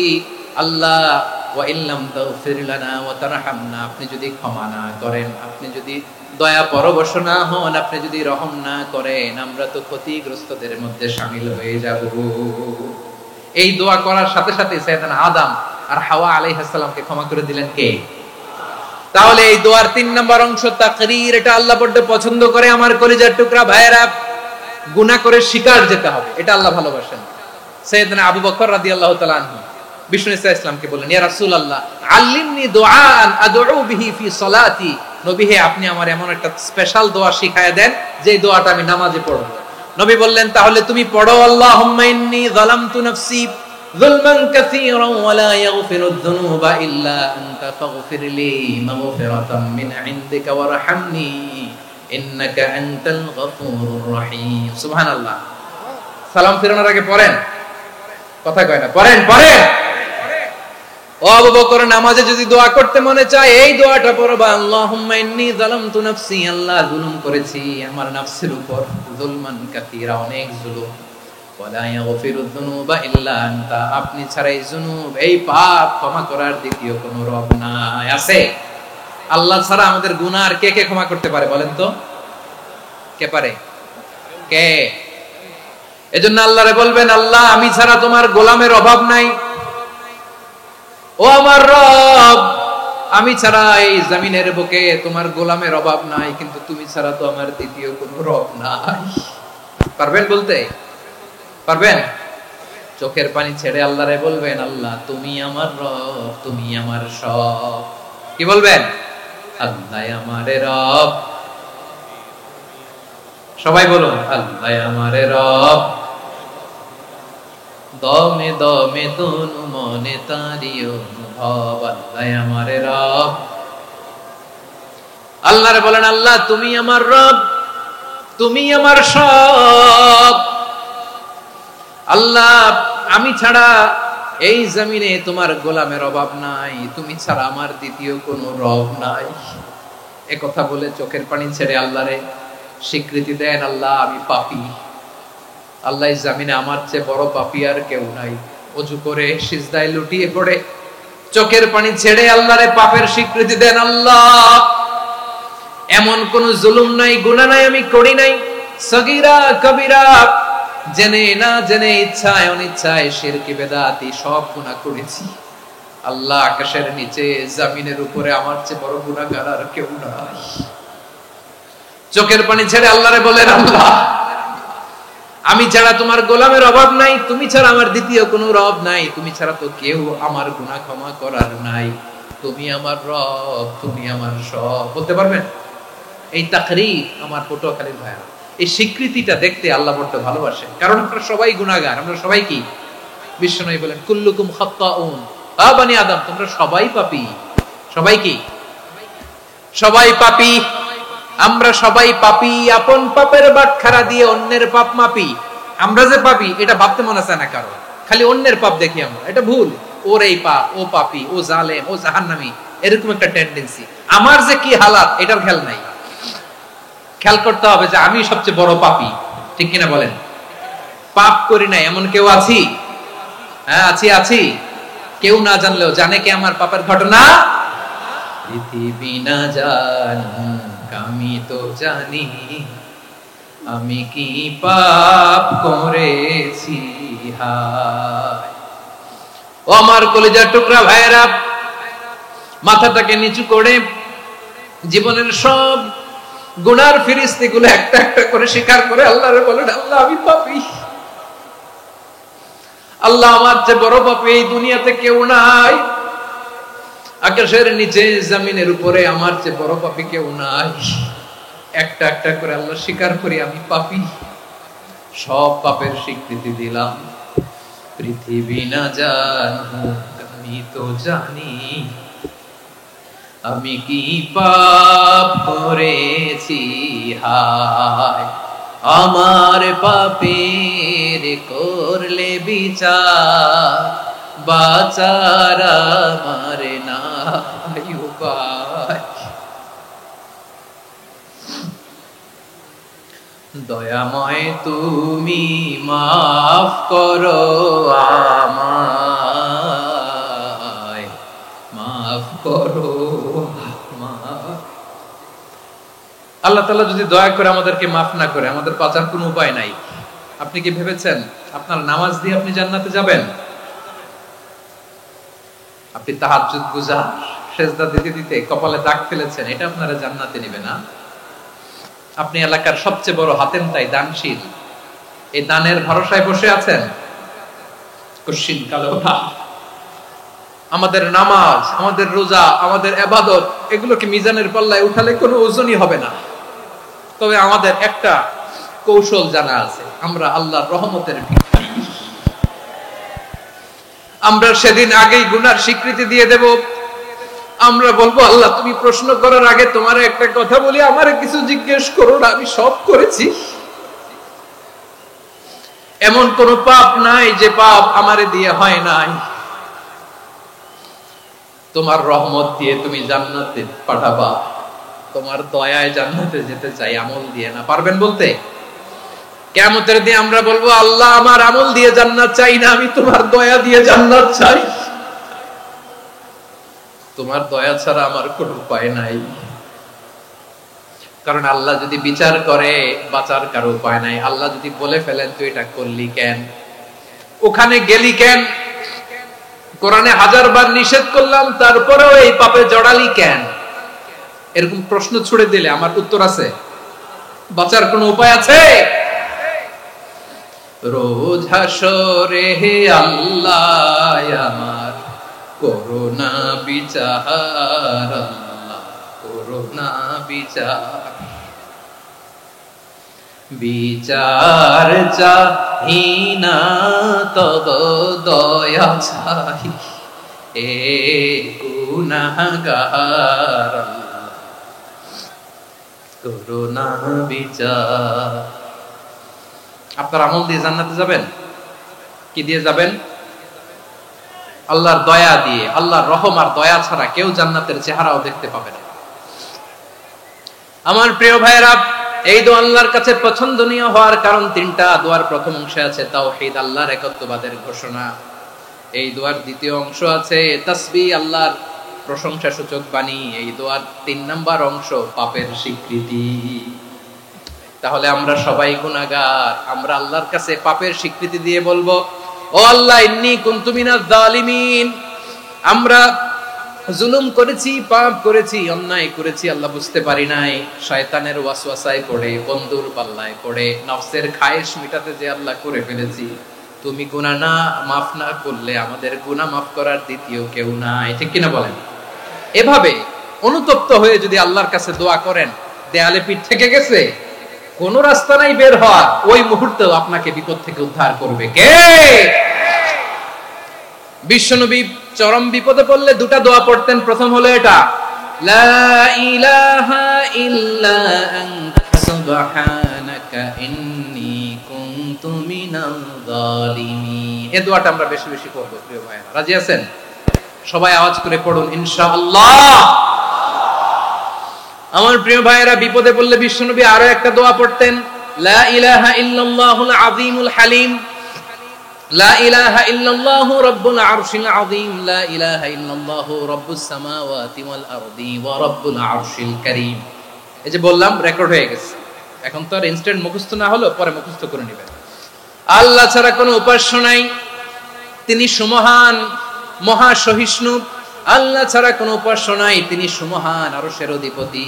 A: আল্লাহ ওয়া ইল্লাম তাগফির লানা ওয়া তারহামনা, আপনি যদি ক্ষমা না করেন, আপনি যদি দয়া পরবশ না হন, আপনি যদি রহম না করেন, আমরা তো ক্ষতিগ্রস্তদের মধ্যে শামিল হয়ে যাব। এই দোয়া করার সাথে সাথে সাইয়েদনা আদম আর হাওয়া আলাইহিস সালামকে ক্ষমা করে দিলেন কে? তাহলে এই দোয়ার তিন নম্বর অংশ তাকরীর, এটা আল্লাহ বড় পছন্দ করে। আমার কলিজার টুকরা ভাইয়েরা, গুনাহ করে শিকার যেতে হবে, এটা আল্লাহ ভালোবাসেন। সাইয়েদনা আবু বকর রাদিয়াল্লাহু তাআলা আনহু বিষ্ণু ইসলামকে বললেন, ইয়া রাসূলুল্লাহ আল্লিমনি দুআআন আদউ বিহি ফি সালাতি, নবী হে আপনি আমার এমন একটা স্পেশাল দোয়া শিখায়া দেন যে দোয়াটা আমি নামাজে পড়ব। নবী বললেন, তাহলে তুমি পড়ো আল্লাহুম্মা ইন্নী যালামতু নাফসি যুলমান কাসীরান ওয়া লা ইয়াগফিরুদ যুনুবা ইল্লা আনতা ফাগফিরলি মাগফিরাতাম মিন ইনদিকা ওয়ারহামনি ইন্নাকা আনতাল গফুরুর রহিম। সুবহানাল্লাহ। সালাম ফিরানোর আগে পড়েন, কথা কয় না, পড়েন পড়েন। ও আবু বকর, নামাজে যদি দোয়া করতে মনে চায় এই দোয়াটা পড়বা, আল্লাহুম্মা ইন্নী যালামতু নাফসি, আল্লাহ জুলুম করেছি আমার নফসের উপর, যুলমান কাসীরা অনেক জুলুম, ওয়া লা ইয়াগফিরুয যুনুবা ইল্লা আনতা, আপনি ছাড়া এই জুনুব, এই পাপ ক্ষমা করার দ্বিতীয় কোনো রব নাই। আছে? আল্লাহ ছাড়া আমাদের গুনাহ আর কে কে ক্ষমা করতে পারে বলেন তো? কে পারে? কে? এজন্য আল্লাহরে বলবেন, আল্লাহ আমি ছাড়া তোমার গোলামের অভাব নাই, ও আমার রব আমি ছাড়া এই জমিনের বুকে তোমার গোলামের অভাব নাই, কিন্তু তুমি ছাড়া তো আমার দ্বিতীয় কোনো রব নাই। পারবেন বলতে? পারবেন? চোখের পানি ছেড়ে আল্লাহরে বলবেন, আল্লাহ তুমি আমার রব, তুমি আমার সব। কি বলবেন? আল্লাহ আমারে রব। সবাই বলুন, আল্লাহ আমারে রব, দমে দমে তনু মনে তারি অনুভব, আল্লাহ আমারে রব। আল্লাহরে বলেন, আল্লাহ তুমি আমার রব, তুমি আমার সব। আল্লাহ আমি ছাড়া এই জমিনে তোমার গোলামের অভাব নাই, তুমি ছাড়া আমার দ্বিতীয় কোনো রব নাই। এ কথা বলে চোখের পানি ছেড়ে আল্লাহরে স্বীকৃতি দেন, আল্লাহ আমি পাপী, আল্লাহ এই জামিনে আমার চেয়ে বড় পাপী আর কেউ নাই। ওযু করে সিজদায় লুটিয়ে পড়ে চোখের পানি ছেড়ে আল্লাহরে পাপের স্বীকৃতি দেন, আল্লাহ এমন কোন জুলুম নাই, গুনাহ নাই আমি করি নাই, সগীরা কবিরা, জেনে না জেনে, ইচ্ছায় অনিচ্ছায়, শিরকি বেদাতি সব গুনাহ করেছি। আল্লাহ আকাশের নিচে জমিনের উপরে আমার চেয়ে বড় গুনাহগার আর কেউ নাই। চোখের পানি ছেড়ে আল্লাহরে বলেন, আল্লাহ আমি ছাড়া তোমার গোলামের অভাব নাই, তুমি ছাড়া আমার দ্বিতীয় কোনো রব নাই, তুমি ছাড়া তো কেউ আমার গুনাহ ক্ষমা করার নাই, তুমি আমার রব, তুমি আমার সব। বলতে পারবেন? এই তাকরীর আমার পটুয়াখালীর ভাইরা, এই স্বীকৃতিটা দেখতে আল্লাহ বড় ভালোবাসেন, কারণ আমরা সবাই গুনাহগার। আমরা সবাই কি? বিশ্বনবী বলেন কুল্লুকুম খাত্তাউন, আ বনি আদম তোমরা সবাই পাপী। সবাই কি? সবাই পাপী। আমরা সবাই পাপী, আপন পাপের বাটখারা দিয়ে অন্যের পাপ মাপি। আমরা যে পাপী এটা ভাবতে মনে চায় না কারো, খালি অন্যের পাপ দেখি আমরা, এটা ভুল। ওর এই পাপ, ও পাপী, ও জালেম, ও জাহান্নামী, এরকম একটা টেন্ডেন্সি। আমার যে কি হালাত এটার খেয়াল নাই। খেয়াল করতে হবে যে আমি সবচেয়ে বড় পাপী, ঠিক কিনা বলেন? পাপ করি নাই এমন কেউ আছি? হ্যাঁ আছি, আছি। কেউ না জানলেও জানে কে আমার পাপের ঘটনা? পৃথিবী না জানুক আমি তো জানি আমি কি পাপ করেছি। হায় ও আমার কলিজার টুকরা ভাইয়েরা, মাথাটাকে নিচু করে জীবনের সব গুনার ফিরিস্তিগুলো একটা একটা করে স্বীকার করে আল্লাহরে বলেন, আল্লাহ আমি পাপী। আল্লাহ আমার চেয়ে বড় পাপী এই দুনিয়াতে কেউ নাই। আকাশের নিচে জমিনের উপরে আমার চেয়ে বড় পাপী কেউ নাই। একটা একটা করে আল্লাহ স্বীকার করি আমি পাপী। সব পাপের স্বীকৃতি দিলাম। পৃথিবী না জানুক আমি তো জানি আমি কি পাপ করেছি। হায় আমার পাপের করলে বিচার, বাঁচার আমার নাই উপায়। দয়াময় তুমি মাফ করো আমায়, মাফ করো। আল্লাহ তাআলা যদি দয়া করে আমাদেরকে মাফ না করে, আমাদের বাঁচার কোনো উপায় নাই। আপনি কি ভেবেছেন আপনার নামাজ দিয়ে আপনি জান্নাতে যাবেন? আপনি তাহাজ্জুদ গুজার, সেজদা দিতে দিতে কপালে দাগ ফেলেছেন, এটা আপনারা জান্নাতে নেবে না। আপনি এলাকার সবচেয়ে বড় হাতেমতাই দানশীল, এই দানের ভরসায় বসে আছেন, কশিন কালো না। আমাদের নামাজ, আমাদের রোজা, আমাদের ইবাদত, এগুলোকে মিজানের পাল্লায় উঠালে কোনো ওজনই হবে না। তবে আমাদের একটা কৌশল জানা আছে, আমরা আল্লাহর রহমতের ভিখারি। আমরা সেদিন আগেই গুনার স্বীকৃতি দিয়ে দেব। আমরা বলবো, আল্লাহ তুমি প্রশ্ন করার আগে তোমার একটা কথা বলি, আমারে কিছু জিজ্ঞেস করো না, আমি সব করেছি। এমন কোন পাপ নাই যে পাপ আমারে দিয়ে হয় নাই। তোমার রহমত দিয়ে তুমি জান্নাতে পাঠাবা, তোমার দয়ায় জান্নাতে যেতে চাই, আমল দিয়ে না। পারবেন বলতে? কিয়ামতের দিন আমরা বলবো, আল্লাহ আমার আমল দিয়ে জান্নাত চাই না, আমি তোমার দয়া দিয়ে জান্নাত চাই। তোমার দয়া ছাড়া আমার কোনো উপায় নাই। কারণ আল্লাহ যদি বিচার করে বাঁচার কারো উপায় নাই। আল্লাহ যদি বলে ফেলেন তুই এটা করলি কেন, ওখানে গেলি কেন, কোরআনে 1000 বার নিষেধ করলাম তারপরেও এই পাপে জড়ালি কেন, এরকম প্রশ্ন ছুড়ে দিলে আমার উত্তর আছে? বাঁচার কোনো উপায় আছে? রোজ হাসরে হে আল্লাহ আমার করোনা বিচার, আল্লাহ করোনা বিচার। বিচার চাহি না তব দয়া চাই, এ গুনাহগার করোনা বিচার। আপনার আমল দিয়ে জান্নাতে যাবেন? কি দিয়ে যাবেন? আল্লাহর দয়া দিয়ে। আল্লাহর রহম আর দয়া ছাড়া কেউ জান্নাতের চেহারাও দেখতে পাবে না। আমার প্রিয় ভাইয়েরা, এই দোয়া আল্লাহর কাছে পছন্দনীয় হওয়ার কারণ তিনটা। দোয়ার প্রথম অংশে আছে তাওহীদ, আল্লাহর একত্ববাদের ঘোষণা। এই দোয়ার দ্বিতীয় অংশ আছে তাসবিহ, আল্লাহর প্রশংসা সূচক বাণী। এই দোয়ার 3 নাম্বার অংশ পাপের স্বীকৃতি। তাহলে আমরা সবাই গুনাহগার। আমরা আল্লাহর কাছে পাপের স্বীকৃতি দিয়ে বলবো, ও আল্লাহ ইন্নী কুনতু মিনাজ জালিমিন, আমরা জুলুম করেছি, পাপ করেছি, অন্যায় করেছি, আল্লাহ বুঝতে পারি নাই, শয়তানের ওয়াসওয়াসায় পড়ে, বন্ধুর পাল্লায় পড়ে, নফসের খায়েশ মিটাতে যে আল্লাহ করে ফেলেছি। তুমি গুনাহ না মাফ না করলে আমাদের গুনাহ মাফ করার দ্বিতীয় কেউ নাই, ঠিক কিনা বলেন? এভাবে অনুতপ্ত হয়ে যদি আল্লাহর কাছে দোয়া করেন, দেয়ালে পিঠ থেকে গেছে, কোন রাস্তা নাই বের হওয়ার, ওই মুহূর্তেও আপনাকে বিপদ থেকে উদ্ধার করবে কে? বিশ্বনবী চরম বিপদে পড়লে দুটা দোয়া পড়তেন। প্রথম হলো এটা, লা ইলাহা ইল্লা আনতা সুবহানাকা ইন্নী কুনতু মিনাল জালিমিন। এই দোয়াটা আমরা বেশি বেশি করব প্রিয় ভাইরা। রাজি আছেন? সবাই আওয়াজ করে পড়ুন ইনশাআল্লাহ। আমার প্রিয় ভাইরা, বিপদে পড়লে বিশ্বনবী আরো একটা দোয়া পড়তেন, লা ইলাহা ইল্লাল্লাহুল আযীমুল হালিম, লা ইলাহা ইল্লাল্লাহু রাব্বুল আরশিল আযীম, লা ইলাহা ইল্লাল্লাহু রাব্বুস সামাওয়াতি ওয়াল আরদি ওয়া রাব্বুল আরশিল কারীম। এই যে বললাম, রেকর্ড হয়ে গেছে, এখন তো আর ইনস্ট্যান্ট মুখস্থ না হলো, পরে মুখস্থ করে নেবেন। আল্লাহ ছাড়া কোনো উপাস্য নাই, তিনি সুমহান, মহা সহিষ্ণু। আল্লাহ ছাড়া কোনো উপাস্য নাই, তিনি সুমহান, আরশের অধিপতি।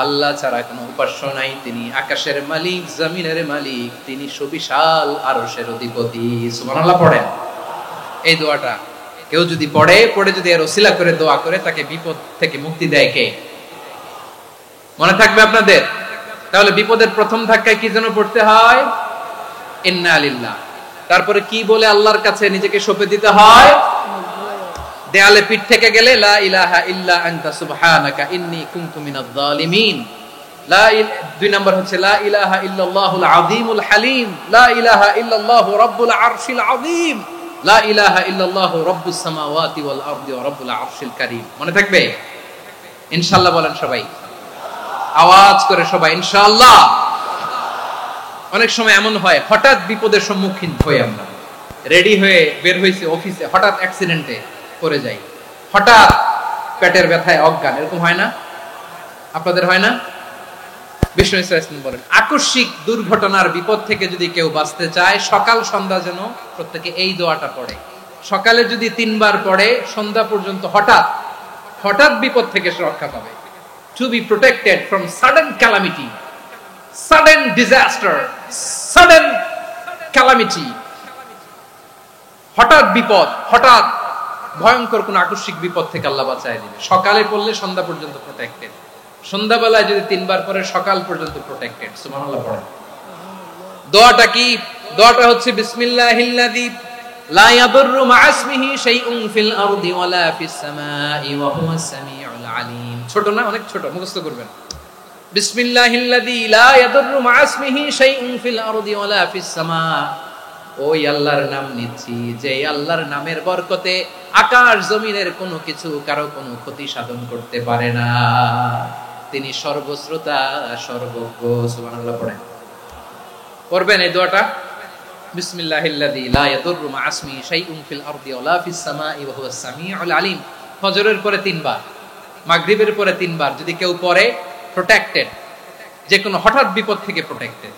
A: আল্লাহ ছাড়া কোনো উপাস্য নাই, তিনি আকাশের মালিক, জমিনের মালিক, তিনি সুবিশাল আরশের অধিপতি। সুবহানাল্লাহ পড়েন। এই দোয়াটা কেউ যদি পড়ে যদি এর ওসিলা করে দোয়া করে, তাকে বিপদ থেকে মুক্তি দেয় কে? মনে থাকবে আপনাদের? তাহলে বিপদের প্রথম ধাক্কায় কি যেন পড়তে হয়? ইন্না লিল্লাহ। তারপরে কি বলে আল্লাহর কাছে নিজেকে সঁপে দিতে হয়? দেয়ালে পিঠ থেকে গেলে লা ইলাহা ইল্লা আনতা সুবহানাকা ইন্নী কুনতু মিনাজ জালিমিন। দুই নাম্বার হচ্ছে লা ইলাহা ইল্লাল্লাহুল আযীমুল হালিম, লা ইলাহা ইল্লাল্লাহু রাব্বুল আরশিল আযীম, লা ইলাহা ইল্লাল্লাহু রাব্বুস সামাওয়াতি ওয়াল আরদি ওয়া রাব্বুল আরশিল কারীম। মনে থাকবে? ইনশাআল্লাহ বলেন সবাই, আওয়াজ করে সবাই ইনশাআল্লাহ। অনেক সময় এমন হয়, হঠাৎ বিপদের সম্মুখীন হই আমরা, রেডি হয়ে বের হইছে অফিসে, হঠাৎ অ্যাক্সিডেন্টে পড়ে যাই, হঠাৎ পেটের ব্যথায় অজ্ঞান, এরকম হয় না? আপনাদের হয় না? বিষ্ণু ইসলাম বলেন, আকস্মিক দুর্ঘটনার বিপদ থেকে যদি কেউ বাঁচতে চায়, সকাল সন্ধ্যা যেন প্রত্যেকে এই দোয়াটা পড়ে। সকালে যদি 3 বার পড়ে, সন্ধ্যা পর্যন্ত হঠাৎ হঠাৎ বিপদ থেকে সে রক্ষা পাবে। To be protected from sudden calamity, sudden disaster, sudden calamity, হঠাৎ বিপদ, হঠাৎ ভয়ঙ্কর কোন আকস্মিক বিপদ থেকে আল্লাহ বাঁচায় দিবে। সকালে পড়লে সন্ধ্যা পর্যন্ত প্রোটেক্টেড, সন্ধ্যাবেলায় যদি 3 বার পরে সকাল পর্যন্ত প্রোটেক্টেড। সুবহানাল্লাহ পড়েন। দোয়াটা কি? দোয়াটা হচ্ছে বিসমিল্লাহিল্লাযী লা ইয়াদুররু মা'a ইসমিহি শাইউন ফিল আরদি ওয়ালা ফিস সামাই ওয়া হুয়াস সামিউল আলীম। ছোট না? অনেক ছোট, মুখস্থ করবেন। বিসমিল্লাহিল্লাযী লা ইয়াদুররু মা'a ইসমিহি শাইউন ফিল আরদি ওয়ালা ফিস সামা। ওই আল্লাহর নাম নিচ্ছি, যে আল্লাহর নামের বরকতে আকাশ জমিনের কোনো কিছু কারো কোনো ক্ষতি সাধন করতে পারে না। তিনি সর্বশ্রোতা, সর্বজ্ঞ। সুবহানাল্লাহ পড়েন। পড়বেন এই দোয়াটা, বিসমিল্লাহিল্লাযী লা ইয়াদুররু মা'a ইসমিহি শাইউন ফিল আরদি ওয়ালা ফিস সামাই ওয়া হুয়াস সামিউল আলীম। ফজরের পরে 3 বার, মাগরিবের পরে 3 বার যদি কেউ পড়ে, প্রোটেক্টেড, যে কোনো হঠাৎ বিপদ থেকে প্রোটেক্টেড।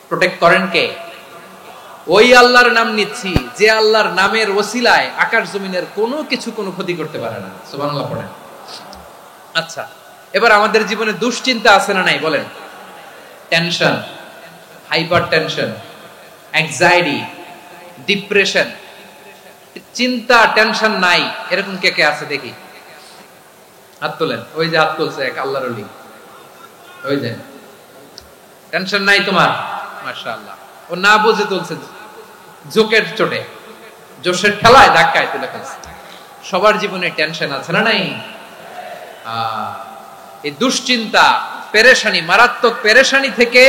A: প্রোটেক্ট করেন কে? ওই আল্লাহর নাম নিচ্ছি, যে আল্লাহর নামের ওসিলায় আকাশ জমিনের কোনো কিছু কোনো ক্ষতি করতে পারে না। সুবহানাল্লাহ পড়েন। আচ্ছা, এবার আমাদের জীবনে দুশ্চিন্তা আছে না নাই বলেন? Tension, hyper tension, anxiety, depression, চিন্তা, টেনশন নাই, এরকম কে কে আছে দেখি? হাত তোলেন। ওই যে হাত তুলছে এক আল্লাহর ওলি, ওই যে। টেনশন নাই তোমার? মাশাআল্লাহ। ও না বুঝে তুলছে, জোকের চোটে, জোশের ঠেলায় ধাক্কায় তুলে ফেলছে। সবার জীবনে টেনশন আছে না নাই? এই দুশ্চিন্তা, পেরেশানি, মারাত্মক পেরেশানি থেকে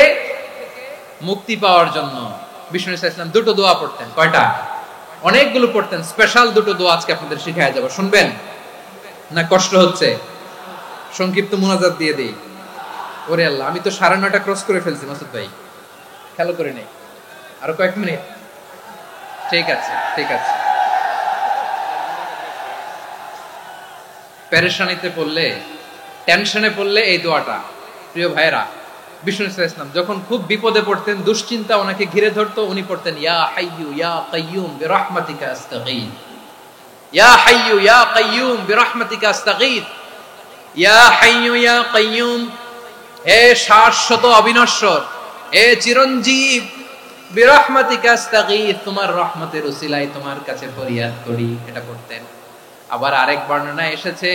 A: মুক্তি পাওয়ার জন্য বিষ্ণু ইসলাম 2টো দোয়া পড়তেন। কয়টা? অনেকগুলো পড়তেন। স্পেশাল 2টো দোয়া আজকে আপনাদের শিখায় যাব, শুনবেন না? কষ্ট হচ্ছে? সংক্ষিপ্ত মুনাজাত দিয়ে দেই। ওরে আল্লাহ, আমি তো 9:30 ক্রস করে ফেলছি মাসুদ ভাই, খেয়াল করে নেই। আরো কয়েক মিনিট? ঠিক আছে, ঠিক আছে। পেরেশানিতে পড়লে, টেনশনে পড়লে এই দোয়াটা, প্রিয় ভাইরা, বিষ্ণু ইসলাম যখন খুব বিপদে পড়তেন, দুশ্চিন্তা ওনাকে ঘিরে ধরতো, উনি পড়তেন ইয়া হাইয়ু ইয়া কাইয়ুম বিরহমাতিকা আস্তাগীথ। ইয়া হাইয়ু ইয়া কাইয়ুম বিরহমাতিকা আস্তাগীথ, ইয়া হাইয়ু ইয়া কাইয়ুম, হে শাশ্বত অবিনশ্বর, হে চিরঞ্জীব, বিরহমাতিকা আস্তাগীথ, তোমার রহমতের উসিলায় তোমার কাছে ফরিয়াদ করি। এটা পড়তেন। আবার আরেক বর্ণনায় এসেছে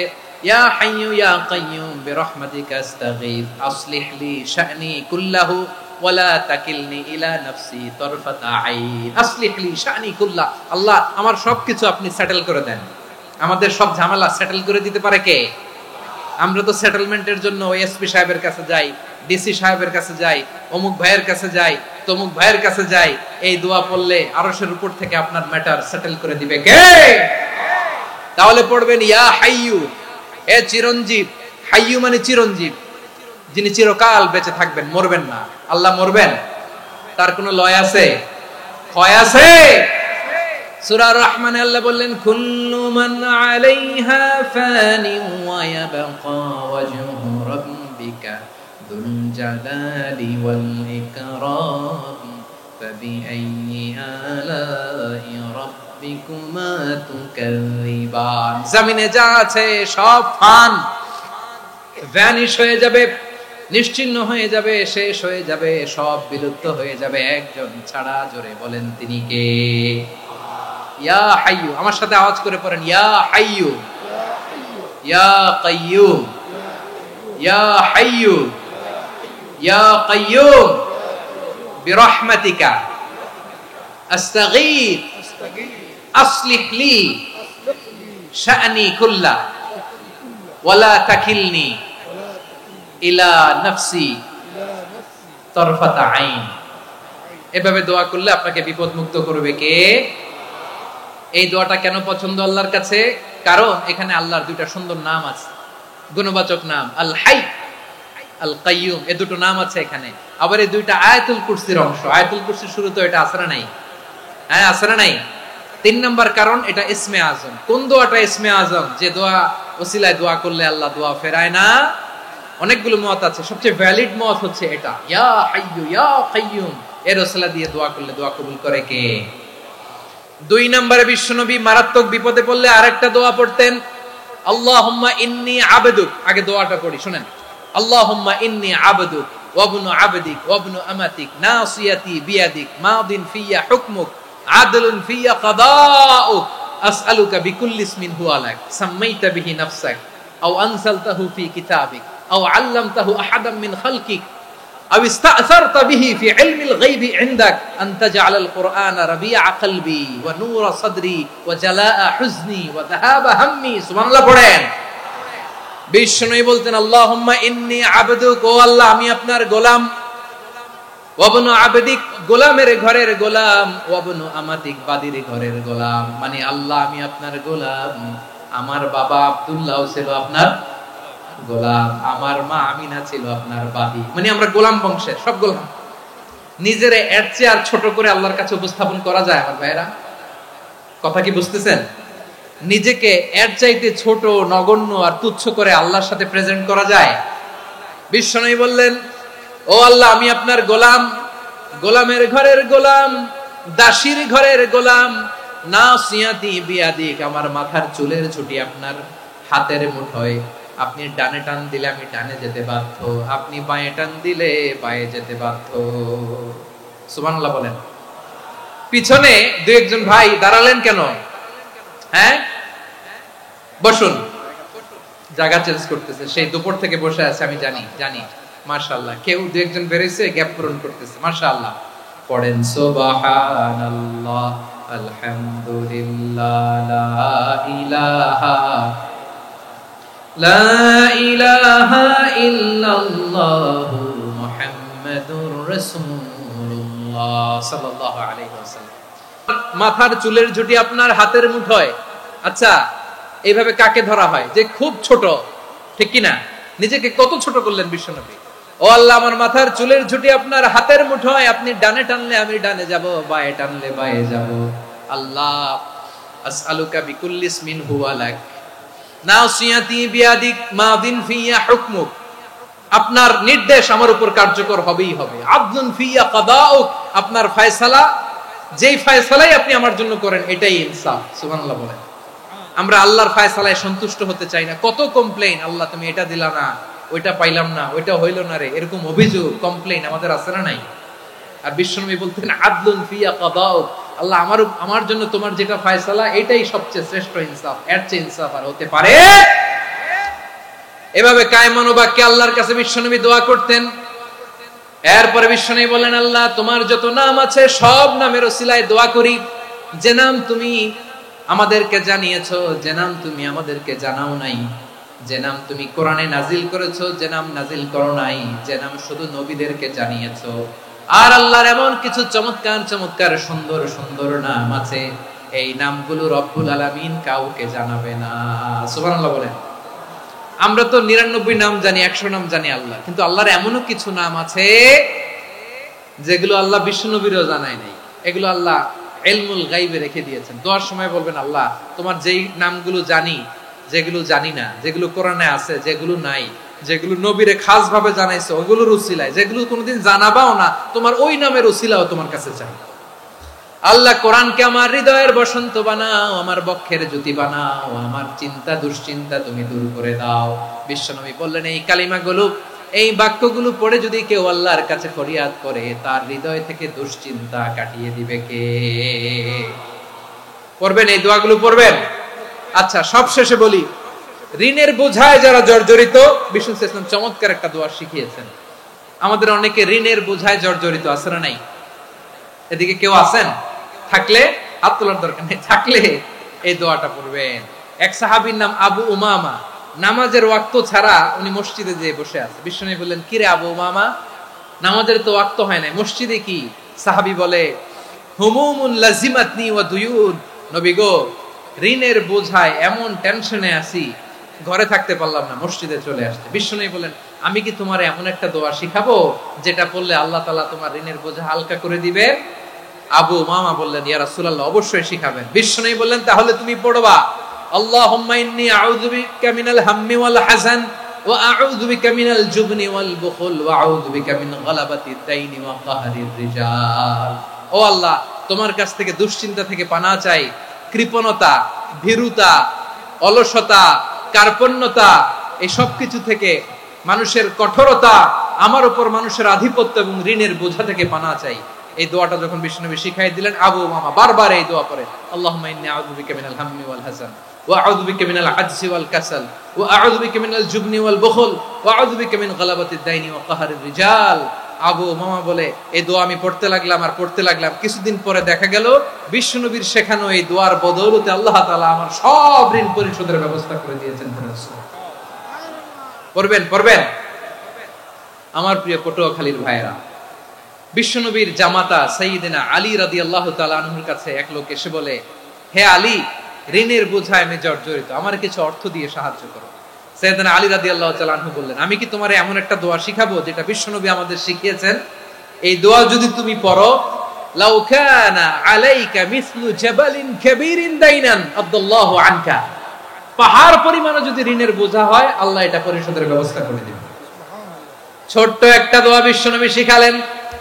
A: ইয়া হাইয়ু ইয়া কাইয়ুম বিরহমাতিকা আস্তাগীথ আসলিহ লি শা'নি কুল্লাহু ওয়ালা তাকিলনি ইলা নাফসি তারফাতা আইন। আসলিহ লি শা'নি কুল্লাহ, আল্লাহ আমার সবকিছু আপনি সেটেল করে দেন। আমাদের সব ঝামেলা সেটেল করে দিতে পারে কে? আমরা তো সেটেলমেন্টের জন্য এসপি সাহেবের কাছে যাই, ডিসি সাহেবের কাছে যাই, অমুক ভাইয়ের কাছে যাই, তমুক ভাইয়ের কাছে যাই। এই দোয়া পড়লে আরশের উপর থেকে আপনার ম্যাটার সেটেল করে দিবে কে? তাহলে পড়বেন ইয়া হাইয়ু, হে চিরঞ্জীব। হাইয়ু মানে চিরঞ্জীব, যিনি চিরকাল বেঁচে থাকবেন, মরবেন না। আল্লাহ মরবেন? তার কোনো লয় আছে? ক্ষয় আছে? সূরা রহমানে আল্লাহ বললেন কুল্লু মান আলাইহা ফানি ওয়া ইয়াবকা ওয়াজহু রাব্বিকা যুল জালালি ওয়াল ইকরাম ফাবিআইয়ি আলাই রাব্বিকুমা তুকাযিবান। জমিনে যা আছে সব ফান, ভ্যানিশ হয়ে যাবে, নিশ্চিহ্ন হয়ে যাবে, শেষ হয়ে যাবে, সব বিলুপ্ত হয়ে যাবে একজন ছাড়া। জোরে বলেন তিনি কে? ইয়া হাইয়ু, আমার সাথে আওয়াজ করে পড়েন ইয়া হাইয়ু ইয়া কাইয়ুম ইয়া হাইয়ু ইয়া কাইয়ুম বিরহমাতিকা আস্তাগীথ আসলিহ লি শা'নি কুল্লা ওয়ালা তাকিলনি ইলা নাফসি তারফাতা আইন। এভাবে দোয়া করলে আপনাকে বিপদ মুক্ত করবে কে? এই দোয়াটা কেন পছন্দ আল্লাহর কাছে? কারণ এখানে আল্লাহর দুইটা সুন্দর নাম আছে, গুণবাচক নাম, আল হাই, আল কাইয়ুম, এই দুটো নাম আছে এখানে। আবার এই দুইটা আয়াতুল কুরসির অংশ। আয়াতুল কুরসির শুরুতে এটা আছে না নাই? হ্যাঁ, আছে না নাই? 3 নাম্বার কারণ এটা ইসমে আজম। কোন দোয়াটা ইসমে আজম? যে দোয়া ওসিলায় দোয়া করলে আল্লাহ দোয়া ফেরায় না। অনেকগুলো মত আছে, সবচেয়ে ভ্যালিড মত হচ্ছে এটা, ইয়া হাইয়ু ইয়া কাইয়ুম, এর ওসিলা দিয়ে দোয়া করলে দোয়া কবুল করে কে? 2 নম্বরে বিশ্বনবী মারাত্মক বিপদে পড়লে আরেকটা দোয়া পড়তেন, আল্লাহুম্মা ইন্নী আবদুক। আগে দোয়াটা পড়ি, শুনেন। আল্লাহুম্মা ইন্নী আবদুক ওয়া ইবনু আবদিক ওয়া ইবনু আমাতিক নাসিয়াতি বিয়াদিক মাদিন ফিয়া হুকমুক আদলুন ফিয়া কাদাউক আসআলুকা বিকুল্লি ইসমিন হুয়া লাক সাম্মাইতা বিহি নাফসাক আও আনসালতাহু ফি কিতাবিক আও আল্লামতাহু আহাদাম মিন খালকিক আও ইস্তা'সারতা বিহি ফি ইলমিল গায়বি ইনদাক আন তাজআলাল কুরআনা রাবিআ কলবি ওয়া নূরা সাদরি ওয়া জালাআ হুজনি ওয়া যাহাবা হাম্মি। সুবহানাল্লাহ পড়েন। বিষ্ণুই বলতেন আল্লাহুম্মা ইন্নী আবদুক, ও আল্লাহ আমি আপনার গোলাম, ওয়া ইবনু আবদিক, গোলামের ঘরের গোলাম, ওয়া ইবনু আমাতিক, বাদীর ঘরের গোলাম। মানে আল্লাহ আমি আপনার গোলাম। আমার বাবা আব্দুল্লাহ ছিল আপনার গোলাম, আমার মা আমিনা ছিল আপনার বাদী। মানে আমরা গোলাম বংশের, সব গোলাম। নিজেরে এর চেয়ে আর ছোট করে আল্লাহর কাছে উপস্থাপন করা যায় আমার ভাইরা? কথা কি বুঝতেছেন? নিজেকে এর চাইতে ছোট, নগণ্য আর তুচ্ছ করে আল্লাহর সাথে প্রেজেন্ট করা যায়? বিশ্বনবী বললেন, ও আল্লাহ আমি আপনার গোলাম, গোলামের ঘরের গোলাম, দাসীর ঘরের গোলাম, নাসিয়াতি বিয়াদিক, আমার মাথার চুলের ঝুঁটি আপনার হাতের মুঠোয়। আপনি ডানে টান দিলে আমি ডানে যেতে বাধ্য, আপনি বাঁয়ে টান দিলে বাঁয়ে যেতে বাধ্য। সুবহানাল্লাহ বলেন। পিছনে 2-1 ভাই দাঁড়ালেন কেন? হ্যাঁ, বসুন। জায়গা চেঞ্জ করতেছে, সেই দুপুর থেকে বসে আছে আমি জানি। মাশাআল্লাহ, কেউ 2-1 বেরিয়েছে, গ্যাপ পূরণ করতেছে। মাশাআল্লাহ। পড়েন সুবহানাল্লাহ আলহামদুলিল্লাহ লা ইলাহা ইল্লাল্লাহ মুহাম্মাদুর রাসূলুল্লাহ সাল্লাল্লাহু আলাইহি ওয়াসাল্লাম। মাথার চুলের ঝুঁটি আপনার হাতের মুঠোয়। আচ্ছা, এইভাবে কাকে ধরা হয়? যে খুব ছোট, ঠিক কি না? নিজেকে কত ছোট করলেন বিশ্বনবী। ও আল্লাহ আমার মাথার চুলের ঝুঁটি আপনার হাতের মুঠোয়, আপনি ডানে টানলে আমি ডানে যাব, বাঁয়ে টানলে বাঁয়ে যাব। আল্লাহ আসআলুকা বিকুল্লি ইসমিন হুয়া লাক নাসিয়াতি বিয়াদিক মাদিন ফিয়া হুকমুক, আপনার নির্দেশ আমার উপর কার্যকর হবেই হবে। আদলুন ফিয়া কাদাউক, আপনার ফয়সালা, যেই ফয়সালাই আপনি আমার জন্য করেন এটাই ইনসাফ। সুবহানাল্লাহ বলেন। আমরা আল্লাহর ফায়সালায় সন্তুষ্ট হতে চাই না। কত কমপ্লেইন, আল্লাহ তুমি এটা দিলা না, ওইটা পাইলাম না, ওইটা হইল না রে, এরকম অভিযোগ কমপ্লেইন আমাদের আছে না নাই? আর বিশ্বনবী বলতেন আদলুন ফিয়া কাদাউ, আল্লাহ আমার জন্য তোমার যেটা ফায়সালা এটাই সবচেয়ে শ্রেষ্ঠ ইনসাফ, এর চেয়ে ইনসাফ আর হতে পারে? এভাবে কায়মান বাক্যে আল্লাহর কাছে বিশ্বনবী দোয়া করতেন। এরপরে বিশ্বনবী বলেন, আল্লাহ তোমার যত নাম আছে সব নামের ওসিলায় দোয়া করি, যে নাম তুমি আমাদেরকে জানিয়েছো, যে নাম তুমি আমাদেরকে জানাও নাই, যে নাম তুমি কোরআনে নাজিল করেছো, যে নাম নাজিল করো নাই, যে নাম শুধু নবীদেরকে জানিয়েছো। আর আল্লাহর এমন কিছু চমৎকার চমৎকার সুন্দর সুন্দর নাম আছে, এই নামগুলো রব্বুল আলামিন কাউকে জানাবে না। সুবহানাল্লাহ বলেন। আমরা তো 99 নাম জানি, 100 নাম জানি আল্লাহ, কিন্তু আল্লাহর এমনও কিছু নাম আছে যেগুলো আল্লাহ বিশ্বনবীরও জানায় নাই। এগুলো আল্লাহ ইলমুল গায়বে রেখে দিয়েছেন। দোয়ার সময় বলবেন, আল্লাহ তোমার যেই নামগুলো জানি, যেগুলো জানি না, যেগুলো কোরআনে আছে, যেগুলো নাই, যেগুলো নবীরে খাস ভাবে জানাইছো ওগুলোর উসিলায়, যেগুলো কোনোদিন জানাবাও না, তোমার ওই নামের উসিলাও তোমার কাছে চাই। আল্লাহ কোরআনকে আমার হৃদয়ের বসন্ত বানাও, আমার বক্ষের জ্যোতি বানাও, আমার চিন্তা দুশ্চিন্তা তুমি দূর করে দাও। বিশ্বনবী বললেন, এই কালিমাগুলো, এই বাক্যগুলো পড়ে যদি কেউ আল্লাহর কাছে ফরিয়াদ করে, তার হৃদয় থেকে দুশ্চিন্তা কাটিয়ে দিবে কে? পড়বেন, এই দোয়াগুলো পড়বেন। আচ্ছা, সব শেষে বলি, ঋণের বোঝায় যারা জর্জরিত, বিষ্ণু ইসলাম চমৎকার একটা দোয়া শিখিয়েছেন। আমাদের অনেকে ঋণের বোঝায় জর্জরিত, আছে না নাই? এদিকে কেউ আছেন? থাকলে হাত তোলার দরকার নেই, থাকলে এই দোয়াটা পড়বেন। এক সাহাবীর নাম আবু উমামা, নামাজের ওয়াক্ত ছাড়া উনি মসজিদে যেয়ে বসে আছে। বিশ্বনবী বললেন, কি রে আবু উমামা, নামাজের তো ওয়াক্ত হয় নাই, মসজিদে কি? সাহাবী বলে, হুমুমুন লাজিমাতনি ওয়া দুয়ুন, নবী গো, ঋণের বোঝায় এমন টেনশনে আছি, ঘরে থাকতে পারলাম না, মসজিদে চলে আসছে। বিশ্বনবী বলেন, আমি কি তোমার এমন একটা দোয়া শিখাবো যেটা পড়লে আল্লাহ তাআলা তোমার ঋণের বোঝা হালকা করে দিবে? আবু উমামা বললেন, ইয়া রাসূলুল্লাহ, অবশ্যই শিখাবেন। বিশ্বনবী বললেন, তাহলে তুমি পড়বা, আল্লাহুম্মা ইন্নী আউযু বিকা মিনাল হাম্মি ওয়াল হাযান ওয়া আউযু বিকা মিনাল জুবনি ওয়াল বুখল ওয়া আউযু বিকা মিন গালাবাতিদ দাইনি ওয়া কাহরির রিজাল। ও আল্লাহ, তোমার কাছ থেকে দুশ্চিন্তা থেকে পানাহ চাই, কৃপণতা, ভীরুতা, অলসতা, কার্পণ্যতা, এই সব কিছু থেকে, মানুষের কঠোরতা, আমার উপর মানুষের আধিপত্য এবং ঋণের বোঝা থেকে পানাহ চাই। এই দোয়াটা যখন বিশ্বনবী শিখাই দিলেন, আবু উমামা বারবার এই দোয়া করেন, আল্লাহুম্মা ইন্নী আউযু বিকা মিনাল হাম্মি ওয়াল হাযান ওয়া আউযু বিকা মিনাল আজজি ওয়াল কাসাল ওয়া আউযু বিকা মিনাল জুবনি ওয়াল বুখল ওয়া আউযু বিকা মিন গালাবাতিদ দাইনি ওয়া কাহরির রিজাল। আবু উমামা বলে, এই দোয়া আমি পড়তে লাগলাম আর পড়তে লাগলাম, কিছুদিন পরে দেখা গেল বিশ্বনবীর শেখানো এই দোয়ার বদৌলতে আল্লাহ তাআলা আমার সব ঋণ পরিশোধের ব্যবস্থা করে দিয়েছেন। পড়বেন, পড়বেন। আমার প্রিয় পটুয়াখালীর ভাইয়েরা, বিশ্বনবীর জামাতা সাইয়্যিদিনা আলী রাদিয়াল্লাহু তাআলা আনহুর কাছে এক লোক এসে বলে, হে আলী, ঋণের বোঝায় আমি জর্জরিত, আমার কিছু অর্থ দিয়ে সাহায্য করো। সাইয়্যিদিনা আলী রাদিয়াল্লাহু তাআলা আনহু বললেন, আমি কি তোমারে এমন একটা দোয়া শিখাবো যেটা বিশ্বনবী আমাদের শিখিয়েছেন? এই দোয়া যদি তুমি পড়ো, লাউ কানা আলাইকা মিসলু জাবালিন কাবীরিন দাইনান আব্দুল্লাহু আনকা, পাহাড় পরিমাণে যদি ঋণের বোঝা হয়, আল্লাহ এটা পরিশোধের ব্যবস্থা করে দিবেন। ছোট্ট একটা দোয়া বিশ্বনবী শিখালেন,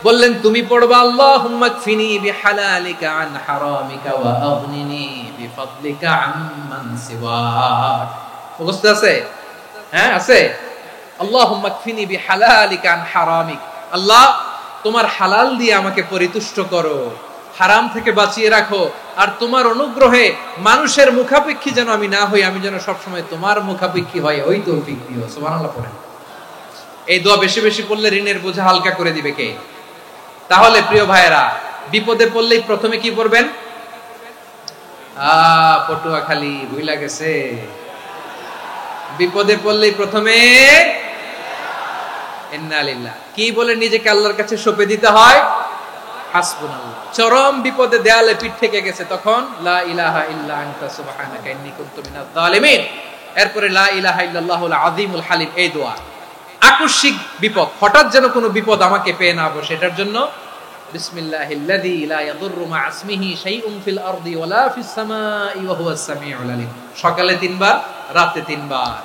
A: বললেন, তুমি পড়বা, আল্লাহুম্মা কফিনি বিহালালিকা আন হারামিকা ওয়া আগনিনি বিফাদলিকা আম্মান সিওয়াক। মুখস্থ আছে? হ্যাঁ, আছে। আল্লাহুম্মা কফিনি বিহালালিকা আন হারামিক, আল্লাহ তোমার হালাল দিয়ে আমাকে পরিতুষ্ট করো, হারাম থেকে বাঁচিয়ে রাখো, আর তোমার অনুগ্রহে মানুষের মুখাপেক্ষী যেন আমি না হই, আমি যেন সবসময় তোমার মুখাপেক্ষী হয়, ওই তৌফিক দিও। সুবহানাল্লাহ পড়েন। এই দোয়া বেশি বেশি পড়লে ঋণের বোঝা হালকা করে দিবে কে? তাহলে প্রিয় ভাইয়েরা, বিপদে পড়লেই প্রথমে কি পড়বেন? পটুয়াখালী ভুইলা গেছে, বিপদে পড়লেই প্রথমে ইন্না লিল্লাহ কি বলে নিজেকে আল্লাহর কাছে সঁপে দিতে হয়? হাসবুনাল্লাহ। চরম বিপদে দেয়ালে পিঠ থেকে গেছে, তখন লা ইলাহা ইল্লা আনতা সুবহানাকা ইন্নী কুনতু মিনাজ জালিমিন। এরপরে লা ইলাহা ইল্লাল্লাহুল আযীমুল হালিম, এই দোয়া। আকস্মিক বিপদ, হঠাৎ যেন কোনো বিপদ আমাকে পেয়ে না বসে, এটার জন্য বিসমিল্লাহিল্লাযী লা ইয়াদুররু মা ইসমিহি শাইউন ফিল আরদি ওয়ালা ফিস সামাই ওয়া হুয়াস সামিউল আলিম। সকালে 3 বার, রাতে 3 বার।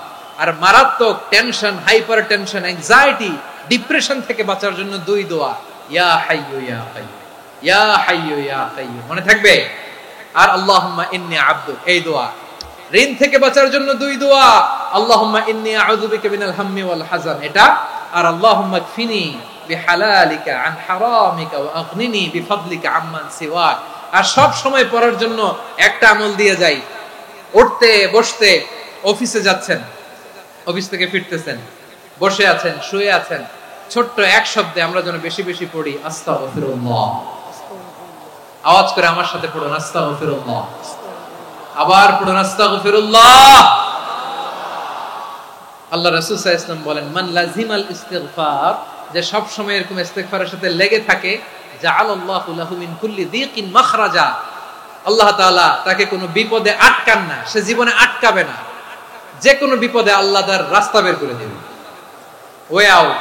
A: আর মারাত্মক tension, hyper tension, anxiety, depression থেকে বাঁচার জন্য 2 দোয়া, ইয়া হাইয়্যু ইয়া কাইয়্যুম, ইয়া হাইয়্যু ইয়া কাইয়্যুম, মনে থাকবে। আর আল্লাহুম্মা ইন্নী আবদুক, এই দোয়া। ঋণ থেকে বাঁচার জন্য দুই দোয়া, আল্লাহুম্মা ইন্নী আউযু বিকা মিনাল হাম্মি ওয়াল হাযান, এটা, আর আল্লাহুম্মা কফিনি বিহালালিকা আন হারামিকা ওয়া আগনিনি বিফাদলিকা আম্মান সিওয়াক। আর সব সময় পড়ার জন্য একটা আমল দিয়ে যাই, উঠতে বসতে, অফিসে যাচ্ছেন, অফিস থেকে ফিরতেছেন, বসে আছেন, শুয়ে আছেন, ছোট্ট এক শব্দে আমরা যেন বেশি বেশি পড়ি আস্তাগফিরুল্লাহ। আওয়াজ করে আমার সাথে পড়ুন আস্তাগফিরুল্লাহ, আবার পড়ুন আস্তাগফিরুল্লাহ। আল্লাহ রাসূল সাল্লাল্লাহু আলাইহি ওয়াসাল্লাম বলেন, মান লাজিমাল ইস্তিগফার, যে সব সময় এরকম ইস্তিগফারের সাথে লেগে থাকে, জাআলাল্লাহু লাহু মিন কুল্লি যিকিন মাখরাজা, আল্লাহ তাআলা তাকে কোনো বিপদে আটকান না, সে জীবনে আটকাবে না, যে কোনো বিপদে আল্লাহ তার রাস্তা বের করে দেবে, way out,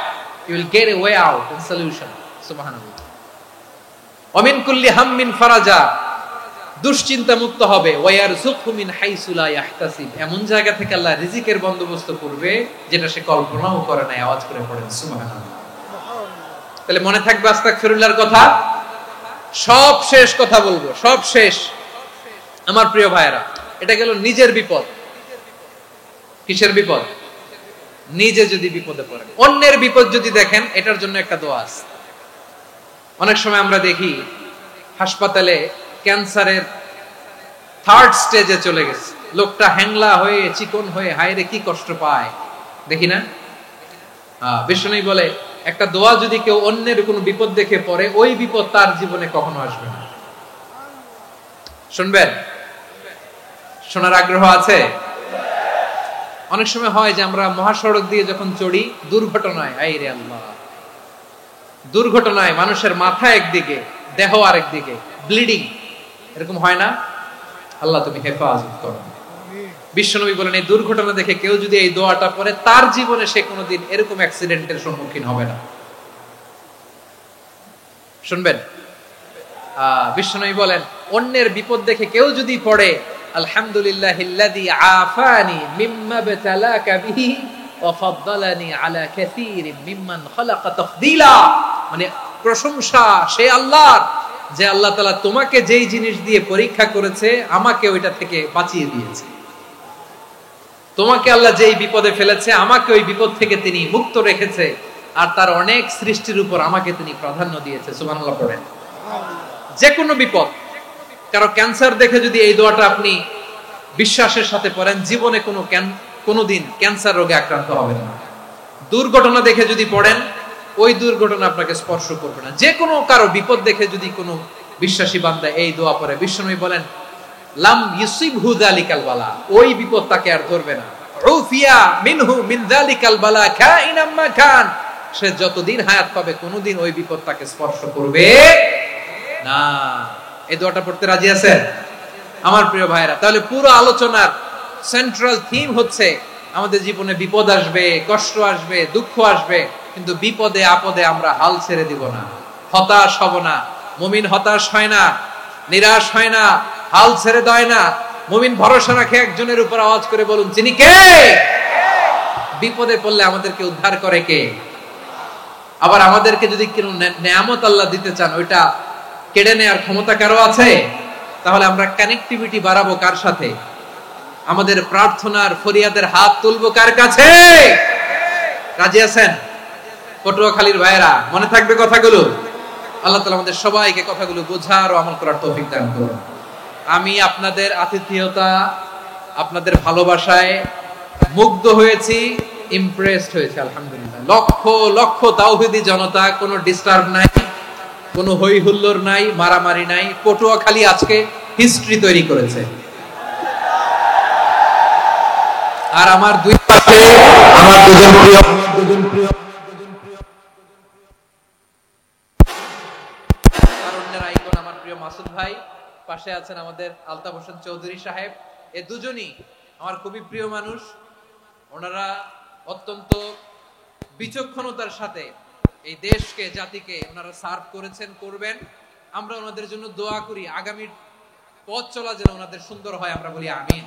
A: you will get a way out and solution. সুবহানাল্লাহ। ওয়া মিন কুল্লি হাম্মিন ফারাজা, দুশ্চিন্তা মুক্ত হবে, ওয়া ইয়ারযুকহু মিন হাইসু লা ইয়াহতাসিব, এমন জায়গা থেকে আল্লাহ রিজিকের বন্দোবস্ত করবে যেটা সে কল্পনাও করে নাই। আওয়াজ করে পড়েন সুবহানাল্লাহ। তাহলে মনে থাকবে আস্তাগফিরুল্লাহর কথা। সব শেষ কথা বলবো, সব শেষ আমার প্রিয় ভাইয়েরা, এটা গেল নিজের বিপদ। কিসের বিপদ? নিজে যদি বিপদে পড়েন, অন্যের বিপদ যদি দেখেন, এটার জন্য একটা দোয়া আছে। অনেক সময় আমরা দেখি হাসপাতালে ক্যান্সারের থার্ড স্টেজে চলে গেছে, লোকটা হ্যাংলা হয়ে চিকন হয়ে হায়রে কি কষ্ট পায়, দেখি না? বিষ্ণু বলে একটা দোয়া যদি কেউ অন্যের কোনো বিপদ দেখে পড়ে, ওই বিপদ তার জীবনে কখনো আসবে না। শুনবেন? শোনার আগ্রহ আছে? অনেক সময় হয় যে আমরা মহাসড়ক দিয়ে যখন চড়ি, দুর্ঘটনায়, আইরে আল্লাহ, দুর্ঘটনায় মানুষের মাথা একদিকে, দেহ আরেকদিকে, ব্লিডিং, এরকম হয় না? আল্লাহ তুমি হেফাজত করো। বিশ্বনবী বলেন, এই দুর্ঘটনা দেখে কেউ যদি এই দোয়াটা পড়ে, তার জীবনে সে কোনোদিন এরকম অ্যাক্সিডেন্টের সম্মুখীন হবে না। শুনবেন? বিশ্বনবী বলেন, অন্যের বিপদ দেখে কেউ যদি পড়ে, আলহামদুলিল্লাহিল্লাযী আফানি মিম্মা বতালাকা বিহি ওয়া ফাদ্দালানি আলা কাসীরিন মিম্মান খালাকা তাফদীলা, মানে প্রশংসা সে আল্লাহর, যে আল্লাহ তাআলা তোমাকে যেই জিনিস দিয়ে পরীক্ষা করেছে, আমাকে ওইটা থেকে বাঁচিয়ে দিয়েছে। তোমাকে আল্লাহ যেই বিপদে ফেলেছে, আমাকে ওই বিপদ থেকে তিনি মুক্ত রেখেছে, আর তার অনেক সৃষ্টির উপর আমাকে তিনি প্রাধান্য দিয়েছে। সুবহানাল্লাহ পড়েন। যে কোনো বিপদ, কারো ক্যান্সার দেখে যদি এই দোয়াটা আপনি বিশ্বাসের সাথে পড়েন, জীবনে কোনোদিন ক্যান্সার রোগে আক্রান্ত হবেন না। দুর্ঘটনা দেখে যদি পড়েন, ওই দুর্ঘটনা আপনাকে স্পর্শ করবে না। যে কোনো কারো বিপদ দেখে যদি কোনো বিশ্বাসী বান্দা এই দোয়া পড়ে, বিশ্বনবী বলেন, লাম ইউসিবহু যালিকাল বালা, ওই বিপদ তাকে আর ধরবে না। উফিয়া মিনহু মিন যালিকাল বালা কাইনাম মা কান, সে যতদিন হায়াত পাবে কোনোদিন ওই বিপদ তাকে স্পর্শ করবে না। এই দোয়াটা পড়তে রাজি আছেন আমার প্রিয় ভাইরা? তাহলে পুরো আলোচনার সেন্ট্রাল থিম হচ্ছে, আমাদের জীবনে বিপদ আসবে, কষ্ট আসবে, দুঃখ আসবে, কিন্তু বিপদে আপদে আমরা হাল ছেড়ে দিব না, হতাশ হব না। মুমিন হতাশ হয় না, নিরাশ হয় না, হাল ছেড়ে দেয় না। মুমিন ভরসা রাখে একজনের উপর। আওয়াজ করে বলুন, যিনি কে? বিপদে পড়লে আমাদেরকে উদ্ধার করে কে? আবার আমাদেরকে যদি কোনো নেয়ামত আল্লাহ দিতে চান, ওইটা কেড়ে নেওয়ার ক্ষমতা কারো আছে? তাহলে আমরা কানেক্টিভিটি বাড়াবো কার সাথে? আমাদের প্রার্থনার ফরিয়াদের হাত তুলবো কার কাছে? রাজি আছেন পটুয়াখালীর ভাইয়েরা? মনে থাকবে কথাগুলো? আল্লাহ তাআলা আমাদের সবাইকে কথাগুলো বোঝার ও আমল করার তৌফিক দান করুন। আমি আপনাদের আতিথেয়তা, আপনাদের ভালোবাসায় মুগ্ধ হয়েছি, ইমপ্রেসড হয়েছে। আলহামদুলিল্লাহ। লক্ষ লক্ষ তাওহীদি জনতা, কোনো ডিস্টার্ব নাই, কোনো হই হুল্লোড় নাই, মারামারি নাই। পটুয়াখালী আজকে হিস্ট্রি তৈরি করেছে। আর আমার দুই পাশে আমার দুজন প্রিয় তারুণ্যের আইকন আমার প্রিয় মাসুদ ভাই, পাশে আছেন আমাদের আলতাফ হোসেন চৌধুরী সাহেব। এই দুজনই আমার খুবই প্রিয় মানুষ। ওনারা অত্যন্ত বিচক্ষণতার সাথে এই দেশকে, জাতিকে ওনারা সার্ভ করেছেন, করবেন। আমরা ওনাদের জন্য দোয়া করি, আগামীর পথ চলা যেন ওনাদের সুন্দর হয়, আমরা বলি আমিন।